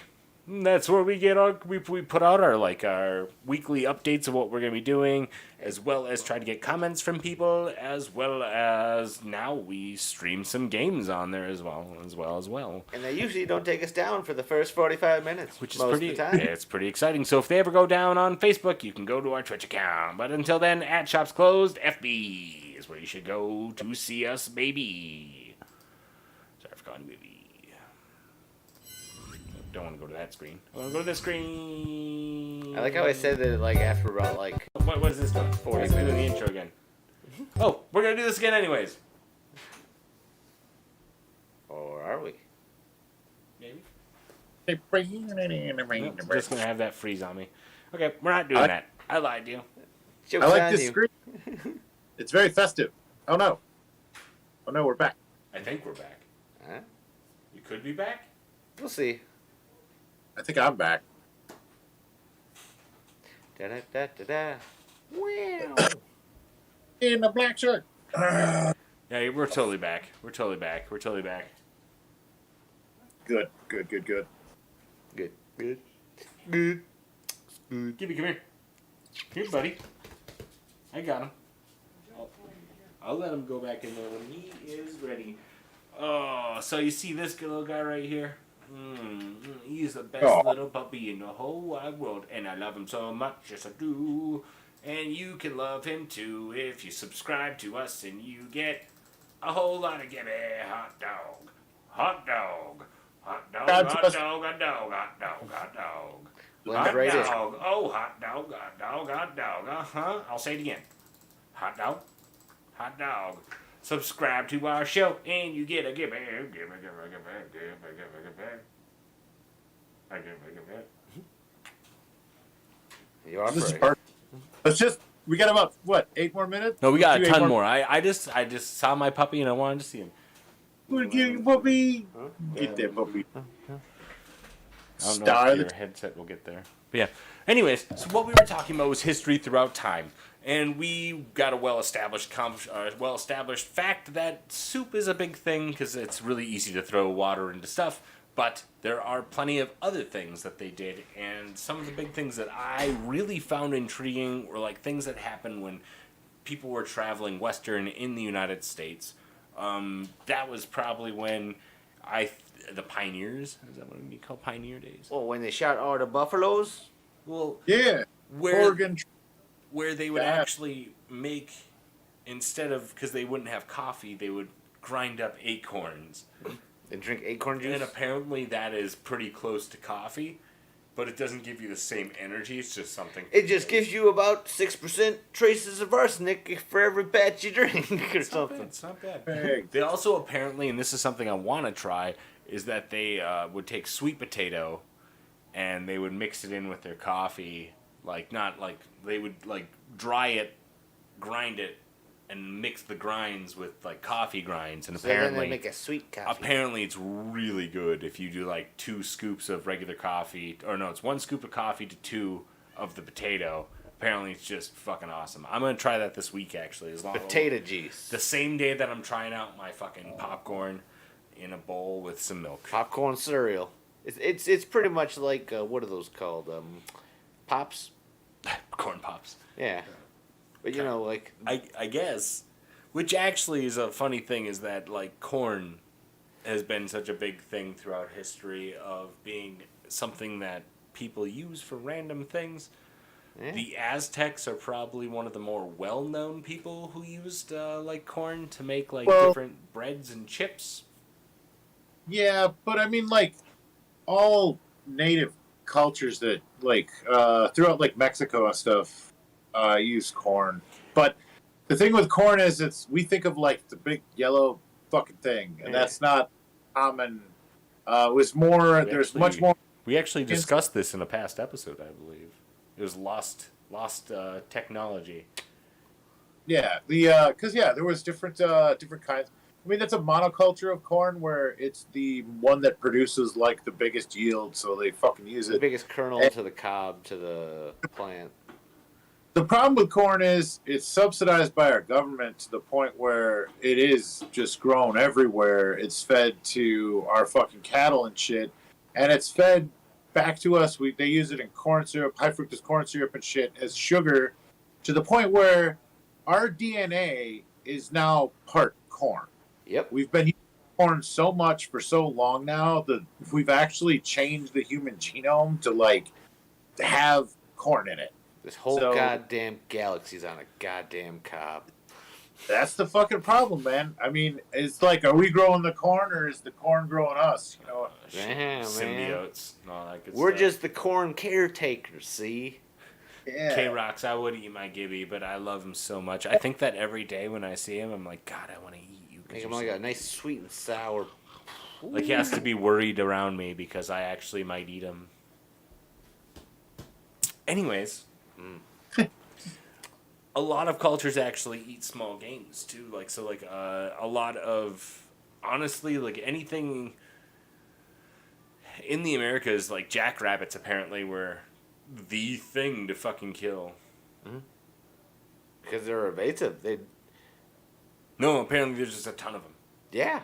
That's where we get our we put out our weekly updates of what we're gonna be doing, as well as try to get comments from people, as well as now we stream some games on there as well. And they usually don't take us down for the first 45 minutes. Which is most pretty, of the time. it's pretty exciting. So if they ever go down on Facebook, you can go to our Twitch account. But until then, at Shops Closed, FB is where you should go to see us, baby. Sorry for calling you baby. Don't want to go to that screen. I want to go to this screen. I like how I said that like after about like What is this doing? 40 Let's do the minutes. intro again. Oh, we're going to do this again anyways. or are we? Maybe. I'm Nope, just going to have that freeze on me. Okay, we're not doing that. I lied to you. Joke's I like on this you. screen. It's very festive. Oh no. Oh no, we're back. I think we're back. Huh? You could be back. We'll see. I think I'm back. Da da da da da. Wow. In the black shirt. Yeah, we're totally back. We're totally back. We're totally back. Good, good, good, good. Good. Good. Good. Gibby, come here. Here, buddy. I got him. I'll let him go back in there when he is ready. Oh, so you see this little guy right here? He's the best Aw. little puppy in the whole wide world, and I love him so much, yes I do. And you can love him too if you subscribe to us, and you get a whole lot of Gibby. Hot dog, hot dog, hot dog, Subscribe hot to us. dog, hot dog, hot dog, hot dog. Lynn's Hot rated. dog, oh hot dog, hot dog, hot dog, uh-huh. I'll say it again. Hot dog, hot dog. Subscribe to our show and you get a give. You are This is free. perfect. Let's just, we got about, what, 8 more minutes? No, we got a Do 8 ton more. I just saw my puppy and I wanted to see him. Get your puppy. Huh? Get that puppy. I don't know Star if your the headset will get there. But yeah. Anyways, so what we were talking about was history throughout time. And we got a well-established fact that soup is a big thing because it's really easy to throw water into stuff. But there are plenty of other things that they did, and some of the big things that I really found intriguing were like things that happened when people were traveling western in the United States. That was probably when the pioneers, is that what you call pioneer days? Well, when they shot all the buffaloes, Well, Yeah, where Oregon. where they would Yeah. actually make, instead of, because they wouldn't have coffee, they would grind up acorns. and drink acorn juice. And apparently that is pretty close to coffee, but it doesn't give you the same energy. It's just something. It just gives you about 6% traces of arsenic for every batch you drink or It's not bad. something. It's not bad. Big. They also apparently, and this is something I want to try, is that they would take sweet potato and they would mix it in with their coffee. Like, not like, they would like dry it, grind it, and mix the grinds with like coffee grinds. And So then apparently, they make a sweet coffee. apparently it's really good if you do like 2 scoops of regular coffee, or no, it's 1 scoop of coffee to 2 of the potato. Apparently it's just fucking awesome. I'm gonna try that this week actually. As long Potato juice. the same day that I'm trying out my fucking popcorn in a bowl with some milk. Popcorn cereal. It's pretty much like what are those called? Pops. Corn pops. Yeah. But you know, like I guess. Which actually is a funny thing, is that like corn has been such a big thing throughout history of being something that people use for random things. yeah. The Aztecs are probably one of the more well-known people who used like corn to make like Well- different breads and chips. Yeah, but I mean, like, all native cultures that, like, throughout, like, Mexico and stuff, use corn. But the thing with corn is we think of, like, the big yellow fucking thing, and Yeah. that's not common. It was more, there's much more. We actually discussed this in a past episode, I believe. It was lost technology. Yeah, because, yeah, there was different kinds. I mean, that's a monoculture of corn where it's the one that produces, like, the biggest yield, so they fucking use The it. biggest kernel to the cob to the plant. The problem with corn is it's subsidized by our government to the point where it is just grown everywhere. It's fed to our fucking cattle and shit, and it's fed back to us. They use it in corn syrup, high fructose corn syrup and shit as sugar, to the point where our DNA is now part corn. Yep. We've been using corn so much for so long now that we've actually changed the human genome to like have corn in it. This whole So- goddamn galaxy's on a goddamn cob. That's the fucking problem, man. I mean, it's like, are we growing the corn or is the corn growing us? You know, Yeah, man. Symbiotes and all that good We're stuff. just the corn caretakers, see? yeah. K-Rocks, I would eat my Gibby, but I love him so much. I think that every day when I see him, I'm like, God, I want to eat you. 'cause Make you're them like so a nice sweet and sour. Like he has to be worried around me because I actually might eat him. Anyways, a lot of cultures actually eat small games too. Like so, like a lot of honestly, like anything in the Americas, like jackrabbits apparently were the thing to fucking kill. Because they're evasive. No, apparently there's just a ton of them. Yeah.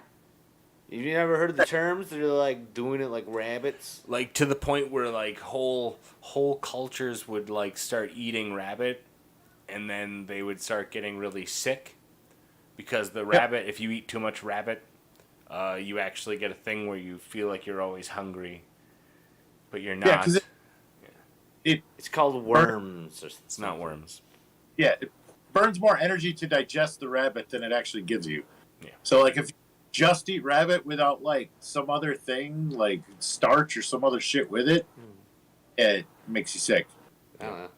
You never heard of the terms? They're like doing it like rabbits. Like to the point where like whole cultures would like start eating rabbit, and then they would start getting really sick because the rabbit, if you eat too much rabbit, you actually get a thing where you feel like you're always hungry, but you're not. Yeah, 'cause It's called worms. It's not worms. Yeah, it burns more energy to digest the rabbit than it actually gives you. Yeah. So, like, if you just eat rabbit without, like, some other thing, like starch or some other shit with it, it makes you sick. I don't know.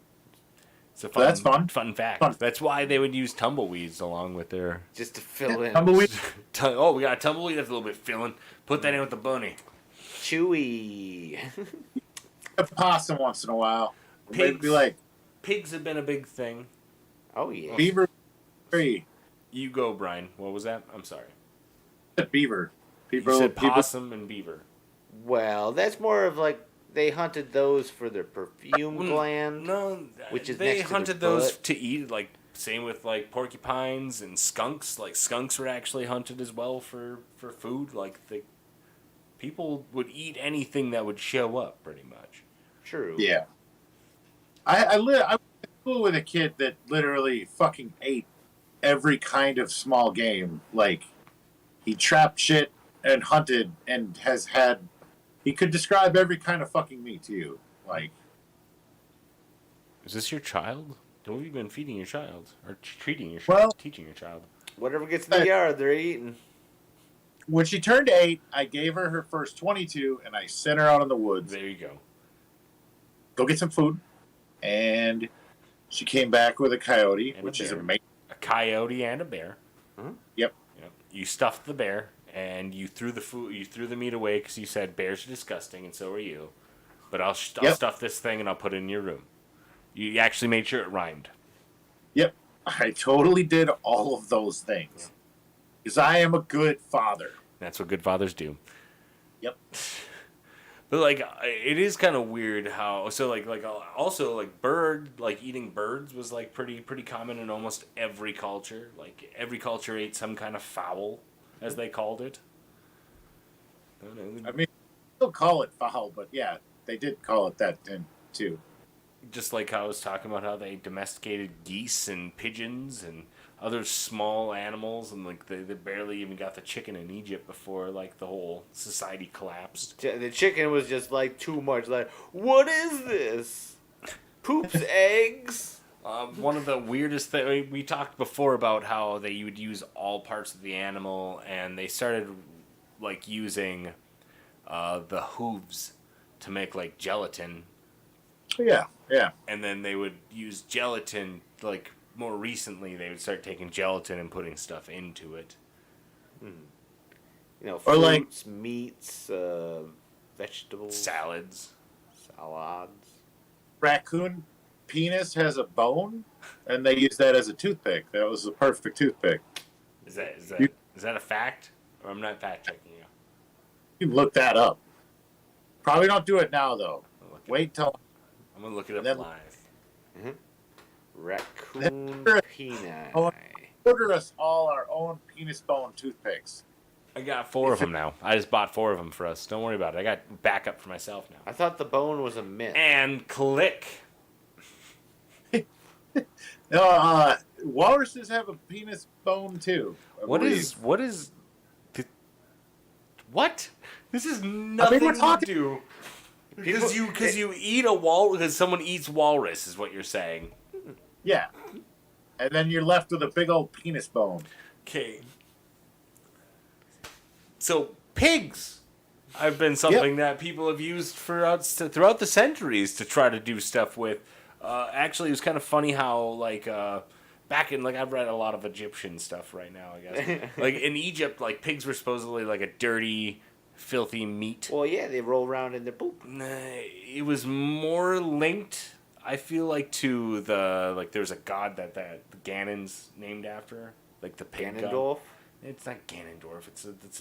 It's a So that's fun. Fun fact. Fun. That's why they would use tumbleweeds along with their. Just to fill in. Tumbleweed. Oh, we got a tumbleweed. That's a little bit filling. Put that in with the bunny. Chewy. A possum once in a while. Or Pigs. maybe like Pigs have been a big thing. Oh, yeah. beaver. Tree. You go, Brian. What was that? I'm sorry. Beaver. You Beaver. said beaver. possum and beaver. Well, that's more of like they hunted those for their perfume gland. No, Which is they next to their hunted those butt. to eat. Like same with like porcupines and skunks. Like skunks were actually hunted as well for food. Like the People would eat anything that would show up, pretty much. True. Yeah. I went to school with a kid that literally fucking ate every kind of small game. Like, he trapped shit and hunted and has had. He could describe every kind of fucking meat to you. Like, Is this your child? What have you been feeding your child? Or treating your Well- child? Teaching your child? Whatever gets in the yard, they're eating. when she turned 8, I gave her her first 22 and I sent her out in the woods. There you go. Go get some food. And she came back with a coyote, And a which is bear. amazing. A coyote and a bear. Yep. Yep. You stuffed the bear, and you threw the food. You threw the meat away because you said bears are disgusting, and so are you. But I'll Yep. stuff this thing and I'll put it in your room. You actually made sure it rhymed. Yep. I totally did all of those things. Because I am a good father. That's what good fathers do. Yep. But like, it is kind of weird how also eating birds was like pretty common in almost every culture. Like every culture ate some kind of fowl, as they called it. I don't know. I mean, still call it fowl, but yeah, they did call it that then, too. Just like I was talking about how they domesticated geese and pigeons and other small animals, and like they barely even got the chicken in Egypt before like the whole society collapsed. The chicken was just like too much. Like, what is this? Poops eggs? One of the weirdest things we talked before about how they would use all parts of the animal, and they started like using the hooves to make like gelatin, Yeah, yeah. and then they would use gelatin like more recently. They would start taking gelatin and putting stuff into it. You know, Or like- fruits, meats, vegetables, Salads. salads. Raccoon penis has a bone, and they use that as a toothpick. That was the perfect toothpick. Is that You- is that a fact? Or I'm not fact checking you. You can look that up. Probably don't do it now, though. I'll look it Wait till I'm gonna look it up Then- live. Raccoon Then- peni. Oh. order us all our own penis bone toothpicks. I got 4 of them now. I just bought 4 of them for us. Don't worry about it. I got backup for myself now. I thought the bone was a myth. And click. Walruses have a penis bone too. I What believe. is what? This is nothing we're talking- to do. People- Because you eat a wal because someone eats walrus is what you're saying. Yeah, and then you're left with a big old penis bone. Okay. So pigs have been something that people have used throughout the centuries to try to do stuff with. Actually, it was kind of funny how like back in like I've read a lot of Egyptian stuff right now. I guess like in Egypt, like pigs were supposedly like a dirty, filthy meat. Well, yeah, they roll around in their poop. Nah, it was more linked, I feel like, to the like there's a god that the Ganon's named after, like the pig god. Ganondorf. It's not Ganondorf. It's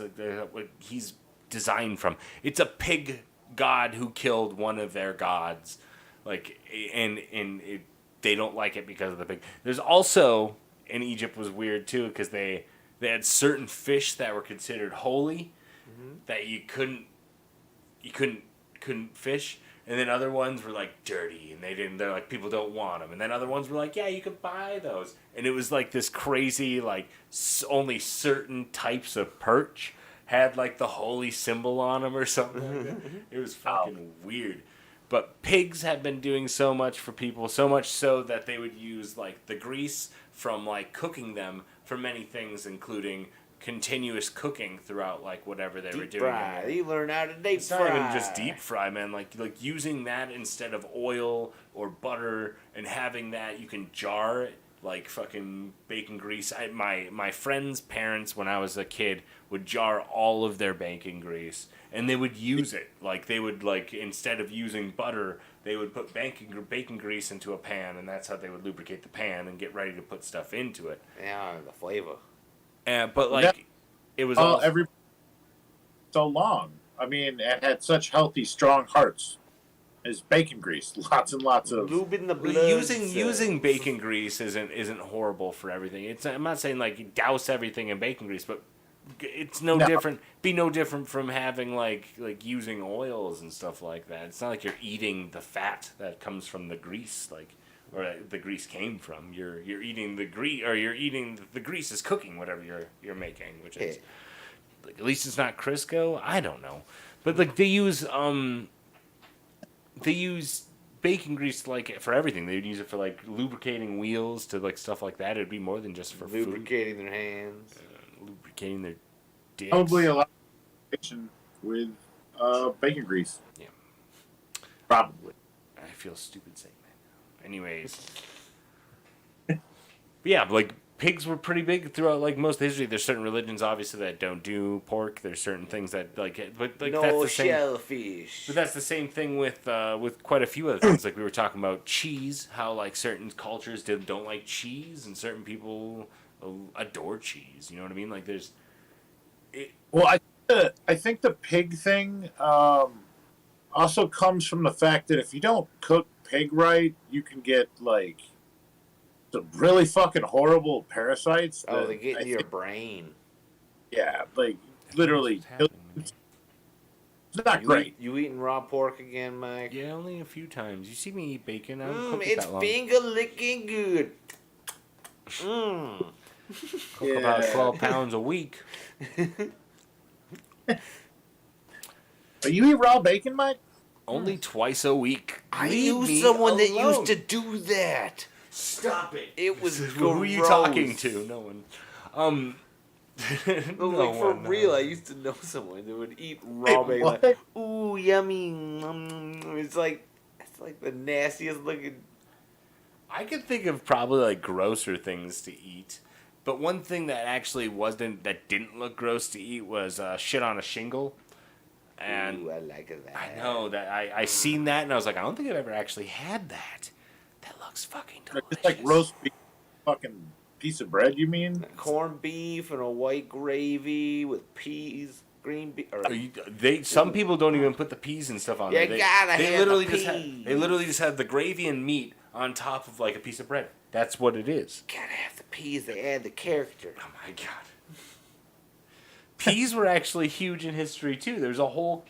what he's designed from. It's a pig god who killed one of their gods, like they don't like it because of the pig. There's also in Egypt was weird too because they had certain fish that were considered holy that you couldn't fish, and then other ones were like dirty and they're like people don't want them, and then other ones were like yeah you could buy those, and it was like this crazy like only certain types of perch had like the holy symbol on them or something like that. It was fucking weird. But pigs have been doing so much for people, so much so that they would use like the grease from like cooking them for many things, including continuous cooking throughout like whatever they were Deep doing. fry. You learn how to deep It's fry. not even just deep fry, man. Like using that instead of oil or butter, and having that you can jar it like fucking bacon grease. My friends' parents when I was a kid would jar all of their bacon grease, and they would use it. Like they would like instead of using butter, they would put bacon grease into a pan, and that's how they would lubricate the pan and get ready to put stuff into it. Yeah, the flavor. But like it was Oh, all every so long. I mean, it had such healthy, strong hearts. Is bacon grease, lots and lots of. Lube in the blood. Using bacon grease isn't horrible for everything. I'm not saying like douse everything in bacon grease, but it's no No. different. Be no different from having like using oils and stuff like that. It's not like you're eating the fat that comes from the grease, like or the grease came from. You're eating the grease, or you're eating the grease is cooking whatever you're making, which is like, at least it's not Crisco. I don't know, but like they use bacon grease like for everything. They'd use it for like lubricating wheels to like stuff like that. It'd be more than just for lubricating their hands. lubricating their dicks. Probably a lot of action with bacon grease. Yeah. Probably. I feel stupid saying that. Anyways. But yeah, like pigs were pretty big throughout like most of history. There's certain religions obviously that don't do pork. There's certain things that like but like that's No the same. shellfish. But that's the same thing with quite a few other things. Like we were talking about cheese, how like certain cultures don't like cheese, and certain people adore cheese. You know what I mean? Like there's. Well, I think the pig thing also comes from the fact that if you don't cook pig right, you can get like some really fucking horrible parasites. Oh, that they get I into your think- brain. Yeah, like literally, What's happening, man? it's not great. You eating raw pork again, Mike? Yeah, only a few times. You see me eat bacon. I don't cook it It's that long. finger licking good. Mmm. Cook about Yeah. 12 pounds a week. But you eat raw bacon, Mike? Only twice a week. I Leave knew me someone that alone. used to do that. Stop it. It was Who are you gross. talking to? No one. No, like for real, I used to know someone that would eat raw Wait, bacon. what? Like, ooh, yummy. It's like the nastiest looking. I could think of probably like grosser things to eat, but one thing that actually didn't look gross to eat was shit on a shingle. And Ooh, I like that. I know that I seen that and I was like, I don't think I've ever actually had that. That looks fucking delicious. Just like roast beef, fucking piece of bread, you mean? Corned beef and a white gravy with peas, green beef. Some people don't even put the peas and stuff on You there. They gotta have literally the just peas. they literally just have the gravy and meat on top of like a piece of bread. That's what it is. Gotta have the peas. They add the character. Oh my god. Peas were actually huge in history too. There's a whole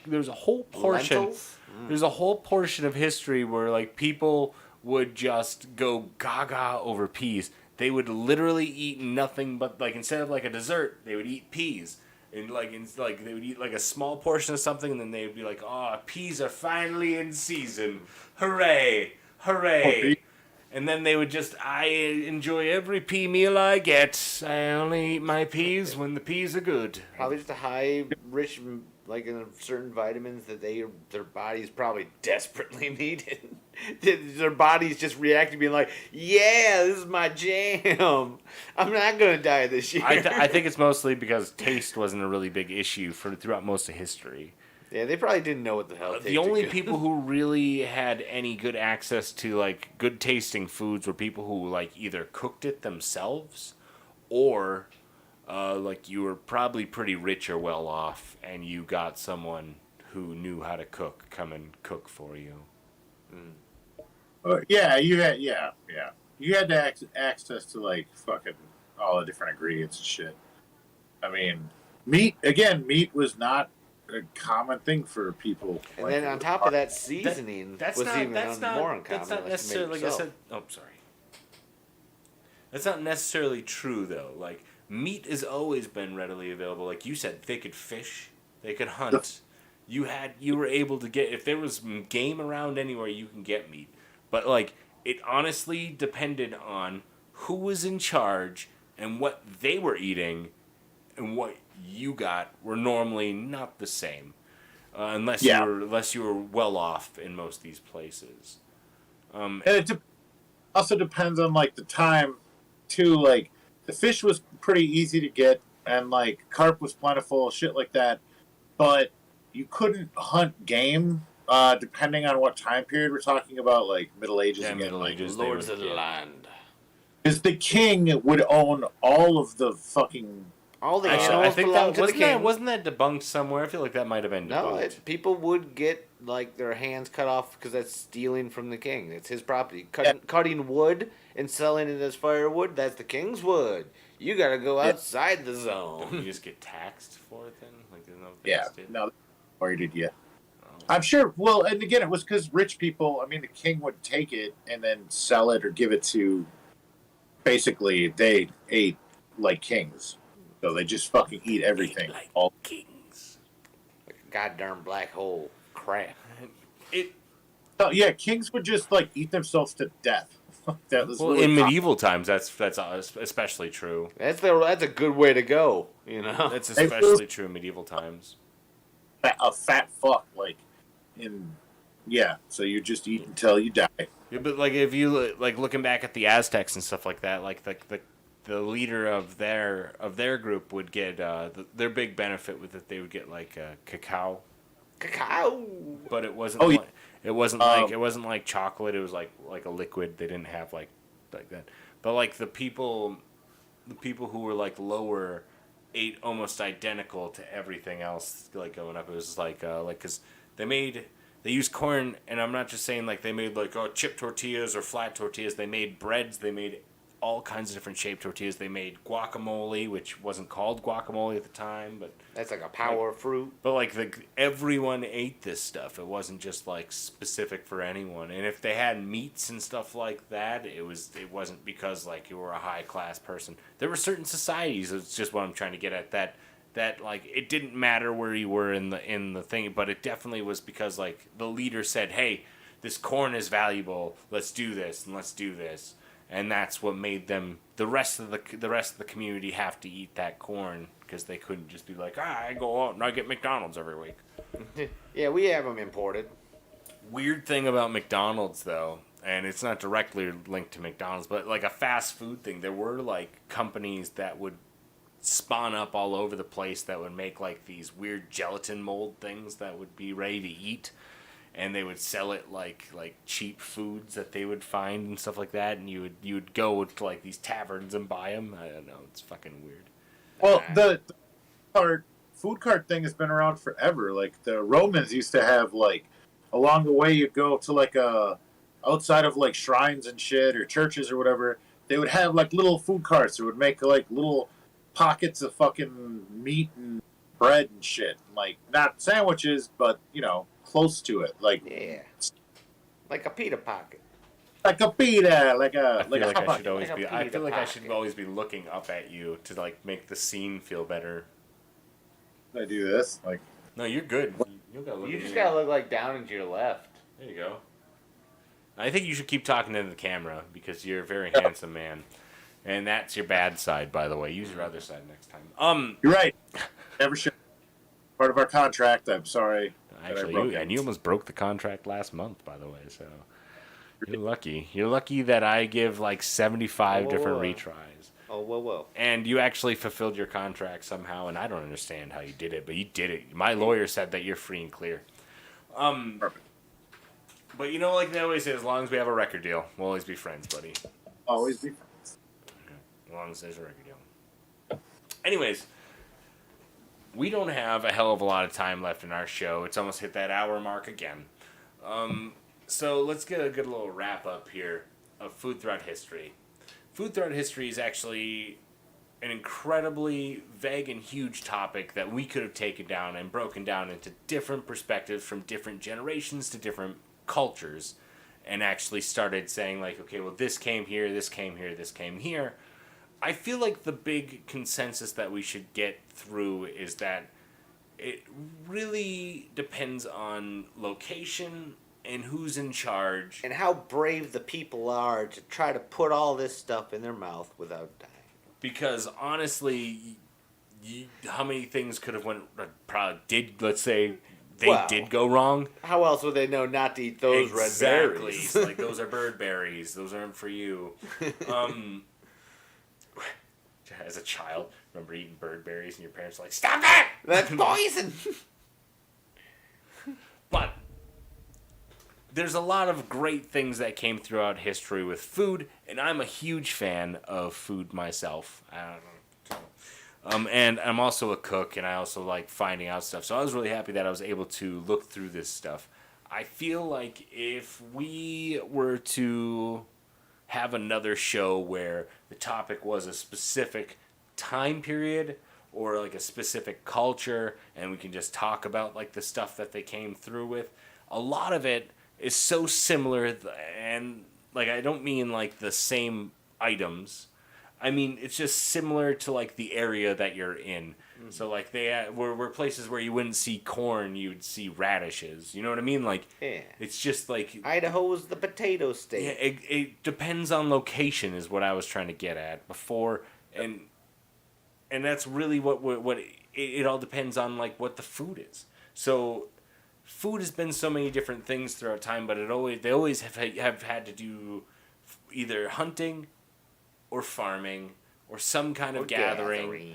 portion. Lentils? There's a whole portion of history where like people would just go gaga over peas. They would literally eat nothing but like instead of like a dessert, they would eat peas. And like they would eat like a small portion of something and then they would be like, "Oh, peas are finally in season. Hooray. Hooray." And then they would just, I enjoy every pea meal I get. I only eat my peas when the peas are good. Probably just a high, rich, like in certain vitamins that their bodies probably desperately needed. Their bodies just reacted, being like, "Yeah, this is my jam. I'm not gonna die this year." I think it's mostly because taste wasn't a really big issue throughout most of history. Yeah, they probably didn't know what the hell. The only people who really had any good access to like good tasting foods were people who like either cooked it themselves, or like you were probably pretty rich or well off, and you got someone who knew how to cook come and cook for you. Yeah, you had you had to access to like fucking all the different ingredients and shit. I mean, meat was not a common thing for people. And like, then on top of that, seasoning That's was not even that's not more uncommon. that's not unless you made necessarily it like I yourself. said. Oh, sorry. That's not necessarily true though. Like meat has always been readily available. Like you said, they could fish, they could hunt. You were able to get if there was game around anywhere, you can get meat. But like it honestly depended on who was in charge and what they were eating, and what you got were normally not the same, unless you were well off in most of these places. And it also depends on like the time, too. Like the fish was pretty easy to get, and like carp was plentiful, shit like that. But you couldn't hunt game, depending on what time period we're talking about, like Middle Ages again. Middle like, Ages. Lords of the land. because the king would own all of the fucking. All the Actually, animals I think belong that to the king. wasn't that debunked somewhere. I feel like that might have been No, debunked. people would get like their hands cut off because that's stealing from the king. It's his property. Cutting wood and selling it as firewood, that's the king's wood. You gotta go outside the Don't zone. you just get taxed for it then? Like, isn't that what they Yeah, just did? no, or did you? Oh. I'm sure. Well, and again, it was because rich people. I mean, the king would take it and then sell it or give it to. Basically, they ate like kings, so they just fucking eat everything. Like All kings. Like a goddamn black hole. Crap. It oh, yeah, kings would just like eat themselves to death. That was well really in common. medieval times that's especially true. That's a good way to go. You know. That's especially true in medieval times. A fat fuck like in yeah. So you just eat until you die. Yeah, but like if you like looking back at the Aztecs and stuff like that, like the leader of their group would get their big benefit with it. They would get like cacao, Cacao. but it wasn't. Oh, yeah. It wasn't like chocolate. It was like a liquid. They didn't have like that. But like the people who were like lower ate almost identical to everything else like going up. It was like because they used corn, and I'm not just saying like they made like chip tortillas or flat tortillas. They made breads. They made all kinds of different shaped tortillas. They made guacamole, which wasn't called guacamole at the time, but That's like a power fruit. like everyone ate this stuff. It wasn't just like specific for anyone. And if they had meats and stuff like that, it wasn't because like you were a high class person. There were certain societies. It's just what I'm trying to get at that like it didn't matter where you were in the thing, but it definitely was because like the leader said, "Hey, this corn is valuable. Let's do this and let's do this." And that's what made them the rest of the community have to eat that corn because they couldn't just be like, I go out and I get McDonald's every week. Yeah, we have them imported. Weird thing about McDonald's though, and it's not directly linked to McDonald's, but like a fast food thing, there were like companies that would spawn up all over the place that would make like these weird gelatin mold things that would be ready to eat. And they would sell it like cheap foods that they would find and stuff like that, and you would go to like these taverns and buy them. I don't know, it's fucking weird. Well, the food cart thing has been around forever. Like the Romans used to have like along the way you go to like outside of like shrines and shit or churches or whatever, they would have like little food carts that would make like little pockets of fucking meat and bread and shit. Like not sandwiches, but you know, close to it. Like Yeah. Like a pita pocket. like a pita, like I a feel like hot I pocket. should always Like a be. I pita feel like I should pocket. always be looking up at you to like make the scene feel better. I do this. Like No, you're good. You gotta look You at just me. gotta look like down and to your left. There you go. I think you should keep talking into the camera because you're a very handsome man, and that's your bad side, by the way. Use your other side next time. you're right. Never should. Part of our contract. I'm sorry. that I Actually, broke you it. almost broke the contract last month, by the way. So you're lucky. You're lucky that I give like 75 different Whoa. retries, Oh, whoa. and you actually fulfilled your contract somehow. And I don't understand how you did it, but you did it. My lawyer said that you're free and clear. Perfect. But you know, like they always say, as long as we have a record deal, we'll always be friends, buddy. Always be friends. As long as there's a record deal. Anyways, we don't have a hell of a lot of time left in our show. It's almost hit that hour mark again. So let's get a good little wrap up here of food throughout history. Food throughout history is actually an incredibly vague and huge topic that we could have taken down and broken down into different perspectives from different generations to different cultures and actually started saying like, okay, well, this came here, this came here, this came here. I feel like the big consensus that we should get through is that it really depends on location and who's in charge. And how brave the people are to try to put all this stuff in their mouth without dying. Because honestly, how many things could have went probably did, let's say they Wow. did go wrong. How else would they know not to eat those red Exactly. berries? Like those are bird berries. Those aren't for you. As a child, remember eating bird berries and your parents were like, "Stop it! That's poison. But there's a lot of great things that came throughout history with food, and I'm a huge fan of food myself. I don't know. And I'm also a cook, and I also like finding out stuff. So I was really happy that I was able to look through this stuff. I feel like if we were to have another show where the topic was a specific time period or like a specific culture and we can just talk about like the stuff that they came through with, a lot of it is so similar and like I don't mean like the same items. I mean it's just similar to like the area that you're in. So like they were places where you wouldn't see corn, you'd see radishes. You know what I mean? Like it's just like Idaho's the potato state. yeah, it depends on location is what I was trying to get at before, and that's really what it all depends on like what the food is. So food has been so many different things throughout time, but they always have had to do either hunting or farming or some kind of gathering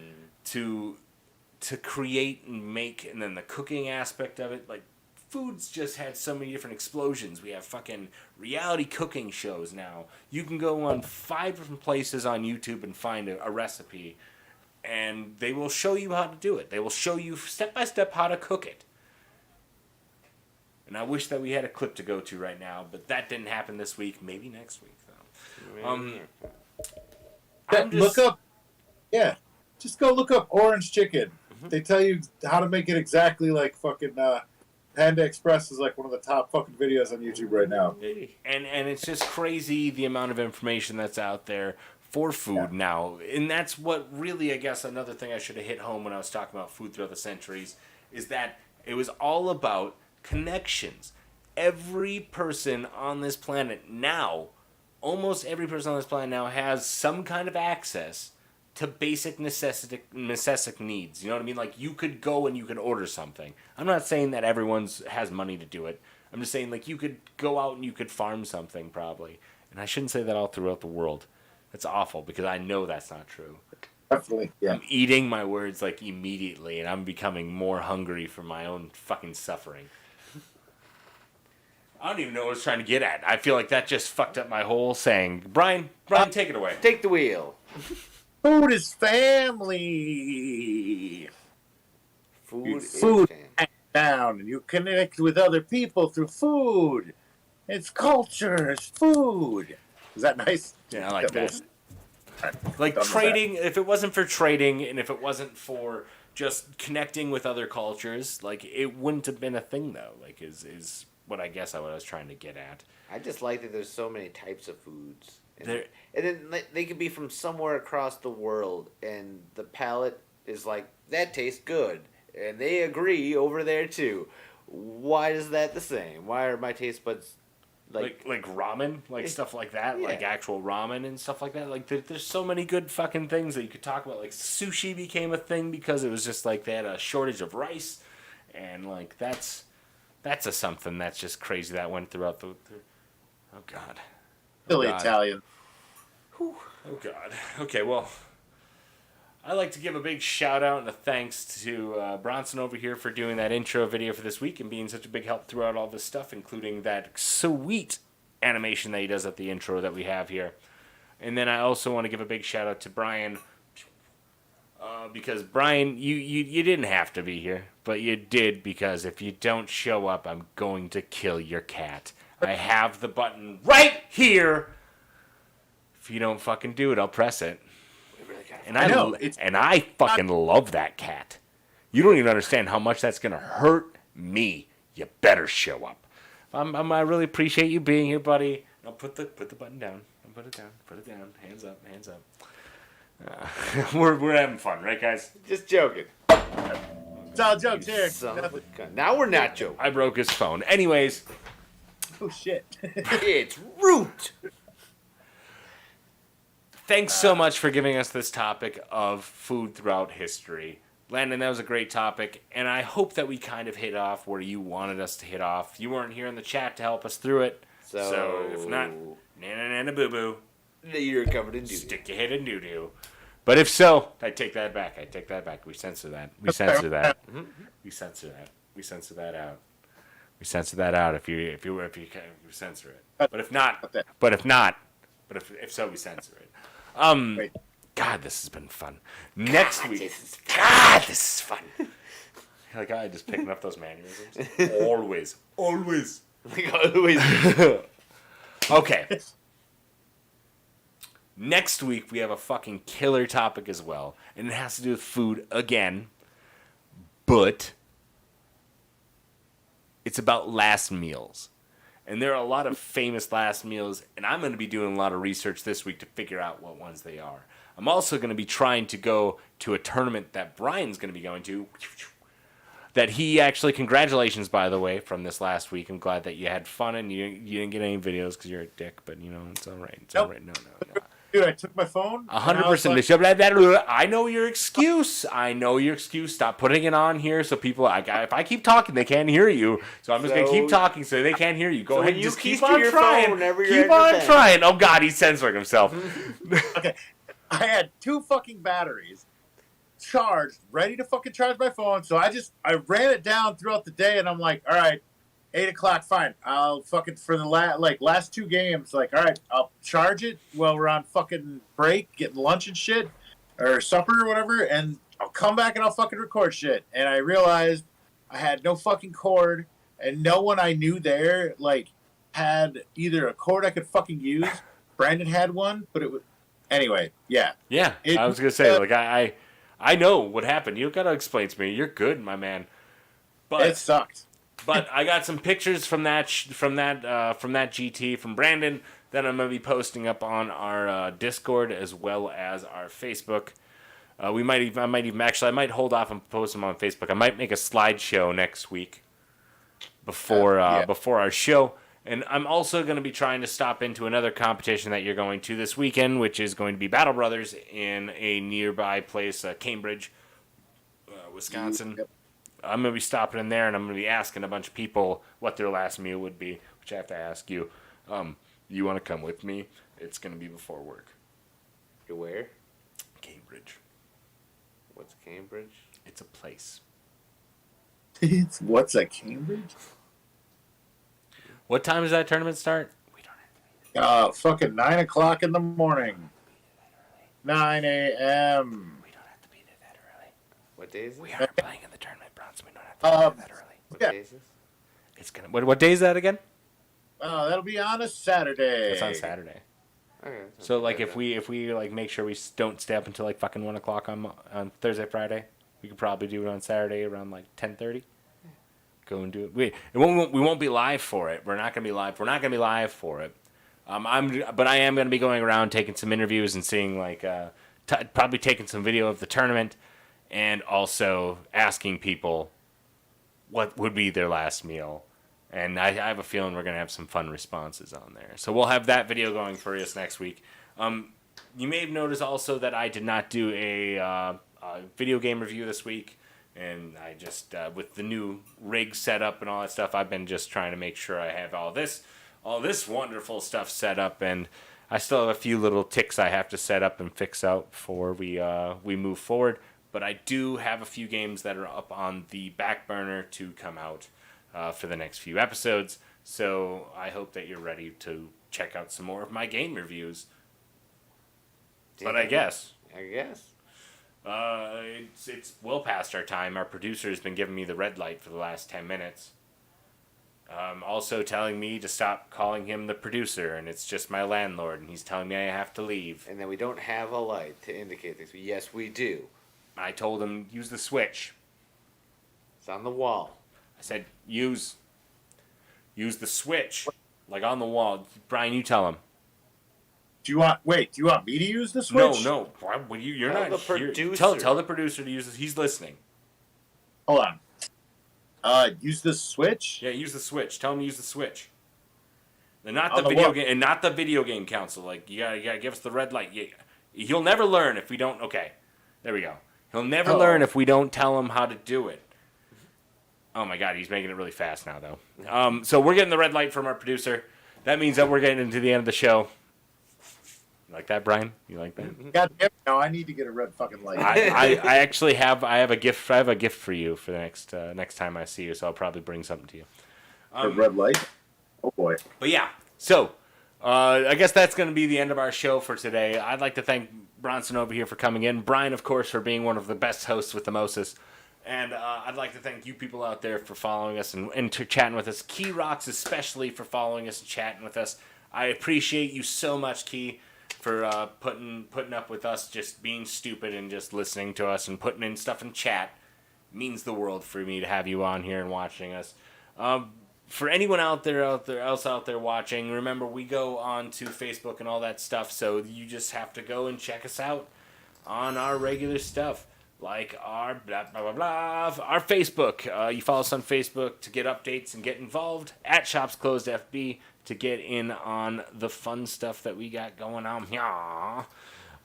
to create and make, and then the cooking aspect of it, like food's just had so many different explosions. We have fucking reality cooking shows now. You can go on 5 different places on YouTube and find a recipe, and they will show you how to do it. They will show you step by step how to cook it. And I wish that we had a clip to go to right now, but that didn't happen this week. Maybe next week though. Look up, just go look up orange chicken. They tell you how to make it exactly like fucking Panda Express is like one of the top fucking videos on YouTube right now. And it's just crazy the amount of information that's out there for food now. And that's what really, I guess, another thing I should have hit home when I was talking about food throughout the centuries is that it was all about connections. Every person on this planet now, almost every person on this planet now has some kind of access to basic necessic needs. You know what I mean? Like you could go and you could order something. I'm not saying that everyone's has money to do it. I'm just saying like you could go out and you could farm something probably. And I shouldn't say that all throughout the world. That's awful because I know that's not true. Definitely, yeah. I'm eating my words like immediately and I'm becoming more hungry for my own fucking suffering. I don't even know what I was trying to get at. I feel like that just fucked up my whole saying. Brian, take it away. Take the wheel. Food is family. Food Food is down, and you connect with other people through food. It's culture. It's food. Is that nice? Yeah, I like that. Like Like trading, if it wasn't for trading and if it wasn't for just connecting with other cultures, like it wouldn't have been a thing though. Like is what I guess I was trying to get at. I just like that there's so many types of foods. There- And then they could be from somewhere across the world, and the palate is like, that tastes good. And they agree over there, too. Why is that the same? Why are my taste buds Like ramen, like stuff like that, like Yeah. actual ramen and stuff like that. Like there's so many good fucking things that you could talk about. Like sushi became a thing because it was just like they had a shortage of rice, and like that's something that's just crazy that went throughout the. Oh God. Silly God. Italian. Oh God. Okay, well, I'd like to give a big shout out and a thanks to Bronson over here for doing that intro video for this week and being such a big help throughout all this stuff, including that sweet animation that he does at the intro that we have here. And then I also want to give a big shout out to Brian, because Brian, you didn't have to be here, but you did, because if you don't show up, I'm going to kill your cat. I have the button right here. If you don't fucking do it, I'll press it. And I know, I fucking love that cat. You don't even understand how much that's gonna hurt me. You better show up. I really appreciate you being here, buddy. I'll put the button down. I'll put it down. Put it down. Hands up. Hands up. We're having fun, right, guys? Just joking. It's all jokes here. Son of a gun. Now we're not joking. I broke his phone. Anyways, Oh shit. It's Root. thanks so much for giving us this topic of food throughout history. Landon, that was a great topic, and I hope that we kind of hit off where you wanted us to hit off. You weren't here in the chat to help us through it, so if not, nana boo boo, You're covered in duty. stick your head in doo doo. But if so, I take that back. We censor that. We censor that. We censor that. We censor that out. We censor that out if you censor it. But if so, we censor it. Wait. God, this has been fun. Next week. God, this is fun. Like I just picking up those mannerisms. Always. Who is Okay. Next week, we have a fucking killer topic as well. And it has to do with food again. But it's about last meals. And there are a lot of famous last meals. And I'm going to be doing a lot of research this week to figure out what ones they are. I'm also going to be trying to go to a tournament that Brian's going to be going to. That he actually, congratulations, by the way, from this last week. I'm glad that you had fun and you didn't get any videos because you're a dick. But, you know, it's all right. It's all right. No. Dude, I took my phone. 100%. I know your excuse. Stop putting it on here so people. If I keep talking, they can't hear you. So I'm just gonna keep talking so they can't hear you. Go ahead, and just keep on trying. Keep on trying. Oh God, he's censoring himself. Okay, I had 2 fucking batteries charged, ready to fucking charge my phone. So I ran it down throughout the day, and I'm like, all right, 8 o'clock, fine. I'll fucking for the last 2 games, like, all right, I'll charge it while we're on fucking break, getting lunch and shit, or supper or whatever, and I'll come back and I'll fucking record shit. And I realized I had no fucking cord, and no one I knew there like had either a cord I could fucking use. Brandon had one, but it was anyway. Yeah. Yeah, I was gonna say like I know what happened. You gotta explain to me. You're good, my man. But it sucked. But I got some pictures from that GT from Brandon that I'm gonna be posting up on our Discord as well as our Facebook. I might hold off and post them on Facebook. I might make a slideshow next week before our show, and I'm also going to be trying to stop into another competition that you're going to this weekend, which is going to be Battle Brothers in a nearby place, Cambridge, Wisconsin. Yep. I'm going to be stopping in there, and I'm going to be asking a bunch of people what their last meal would be, which I have to ask you. You want to come with me? It's going to be before work. Where? Cambridge. What's Cambridge? It's a place. What's at Cambridge? What time does that tournament start? We don't have to Fucking 9 o'clock in the morning. 9 a.m. We don't have to be there that early. What day is it? We are playing in the tournament, Bronson. We don't have to be there that early. What yeah. day is this? It's gonna. What day is that again? That'll be on a Saturday. It's on Saturday. Okay, So like if we like make sure we don't stay up until like fucking 1 o'clock on Thursday, Friday, we could probably do it on Saturday around like 10:30. Go and do it. We won't be live for it. We're not gonna be live. We're not gonna be live for it. But I am gonna be going around taking some interviews and seeing like probably taking some video of the tournament, and also asking people what would be their last meal. And I have a feeling we're going to have some fun responses on there. So we'll have that video going for us next week. You may have noticed also that I did not do a video game review this week. And I just, with the new rig setup and all that stuff, I've been just trying to make sure I have all this wonderful stuff set up. And I still have a few little ticks I have to set up and fix out before we move forward. But I do have a few games that are up on the back burner to come out for the next few episodes. So I hope that you're ready to check out some more of my game reviews. But I guess it's well past our time. Our producer has been giving me the red light for the last 10 minutes. Also telling me to stop calling him the producer, and it's just my landlord, and he's telling me I have to leave. And then we don't have a light to indicate this. Yes, we do. I told him, use the switch. It's on the wall. I said, use the switch, like on the wall. Brian, you tell him. Do you want me to use the switch? No. Why would you? You're Tell not the here. producer. Tell the producer to use this. He's listening. Hold on. Use the switch? Yeah, use the switch. Tell him to use the switch. And not the On the video what? game, and not the video game council. Like you gotta give us the red light. He'll never learn if we don't. Okay, there we go. He'll never learn if we don't tell him how to do it. Oh my God, he's making it really fast now, though. So we're getting the red light from our producer. That means that we're getting into the end of the show. You like that, Brian? You like that? God damn it, no, I need to get a red fucking light. I actually have a gift. I have a gift for you for the next time I see you. So I'll probably bring something to you. A red light? Oh boy. But yeah, so I guess that's going to be the end of our show for today. I'd like to thank Bronson over here for coming in. Brian, of course, for being one of the best hosts with the Moses. And I'd like to thank you people out there for following us and to chatting with us. Key Rocks especially for following us and chatting with us. I appreciate you so much, Key, for putting up with us just being stupid and just listening to us and putting in stuff in chat. It means the world for me to have you on here and watching us. For anyone else out there watching, remember we go on to Facebook and all that stuff, so you just have to go and check us out on our regular stuff, like our blah blah blah blah, our Facebook. You follow us on Facebook to get updates and get involved. At Shops Closed FB to get in on the fun stuff that we got going on. Yeah.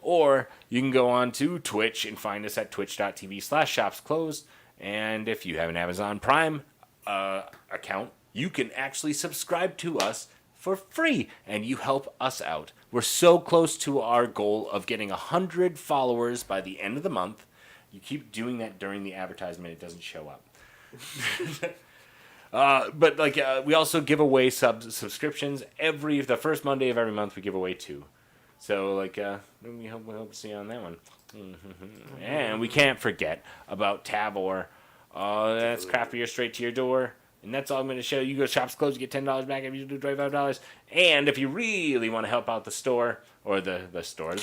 Or you can go on to Twitch and find us at twitch.tv/shopsclosed. And if you have an Amazon Prime account, you can actually subscribe to us for free, and you help us out. We're so close to our goal of getting 100 followers by the end of the month. You keep doing that during the advertisement, it doesn't show up. But we also give away subscriptions the first Monday of every month. We give away 2. So we hope to see you on that one. And we can't forget about Tabor. That's craft beer straight to your door. And that's all I'm going to show you. Go to Shops Closed, you get $10 back if you do $25. And if you really want to help out the store, or the store,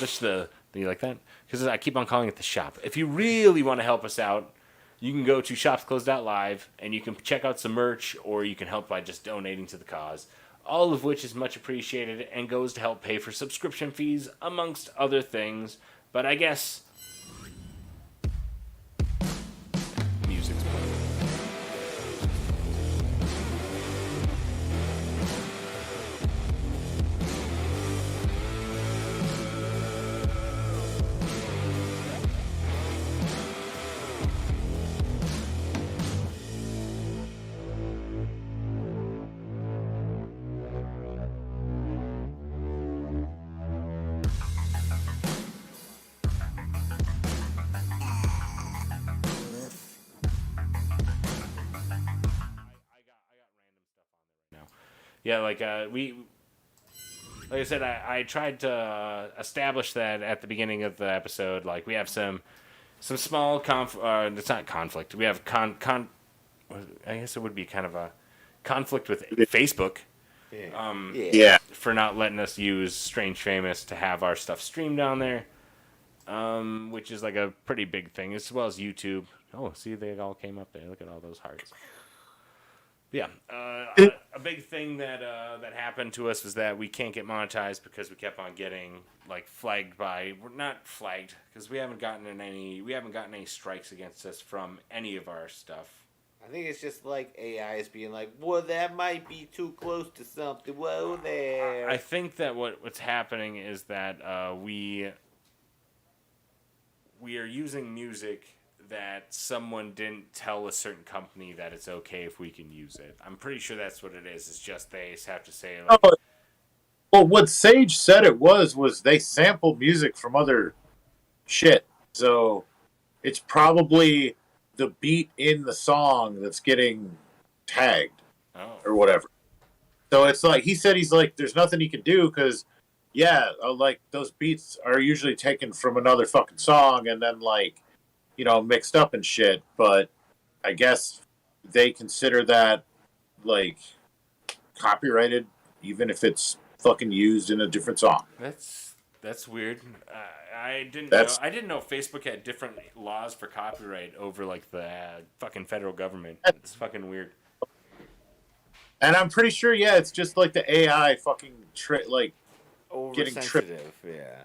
you like that? Because I keep on calling it the shop. If you really want to help us out, you can go to shopsclosed.live and you can check out some merch, or you can help by just donating to the cause. All of which is much appreciated and goes to help pay for subscription fees, amongst other things. But I guess music's playing. Yeah, like I said, I tried to establish that at the beginning of the episode. Like, we have some small it's not conflict. We have I guess it would be kind of a conflict with Facebook. Yeah. For not letting us use Strange Famous to have our stuff streamed down there, which is like a pretty big thing, as well as YouTube. Oh, see, they all came up there. Look at all those hearts. Yeah, a big thing that happened to us was that we can't get monetized because we kept on getting flagged by. We're not flagged because we haven't gotten any strikes against us from any of our stuff. I think it's just like AI is being like, well, that might be too close to something. Whoa there. I think that what's happening is that we are using music that someone didn't tell a certain company that it's okay if we can use it. I'm pretty sure that's what it is. It's just they have to say Well, what Sage said it was they sample music from other shit. So it's probably the beat in the song that's getting tagged or whatever. So it's like, he said, he's like, there's nothing he can do because, those beats are usually taken from another fucking song and then mixed up and shit. But I guess they consider that copyrighted, even if it's fucking used in a different song. That's weird. I didn't know Facebook had different laws for copyright over the fucking federal government. It's fucking weird. And I'm pretty sure, it's just the AI fucking getting tripped. Yeah.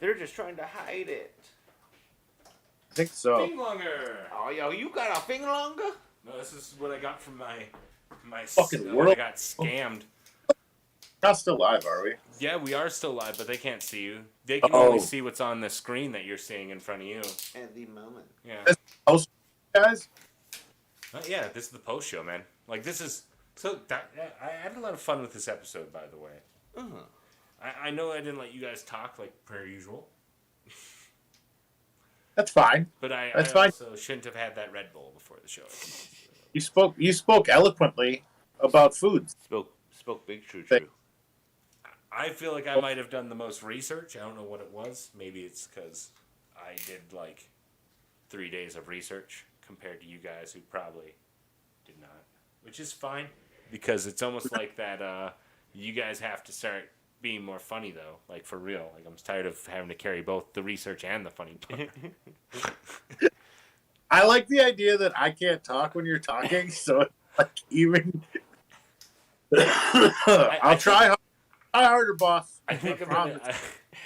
They're just trying to hide it. I think so. Finglonger! Oh, yo, you got a fingerlonger? No, this is what I got from my Fucking world. I got scammed. Not still live, are we? Yeah, we are still live, but they can't see you. They can only see what's on the screen that you're seeing in front of you. At the moment. Yeah. Post, guys? Yeah, this is the post show, man. This is... I had a lot of fun with this episode, by the way. Uh-huh. I know I didn't let you guys talk per usual. That's fine. But I fine. Also shouldn't have had that Red Bull before the show. You spoke eloquently about food. Spoke big true. I feel like I might have done the most research. I don't know what it was. Maybe it's because I did 3 days of research compared to you guys who probably did not, which is fine because it's almost like that. You guys have to start being more funny though, like for real. Like I'm tired of having to carry both the research and the funny part. I like the idea that I can't talk when you're talking, so it's like even. I'll try harder, boss. I think I'm gonna,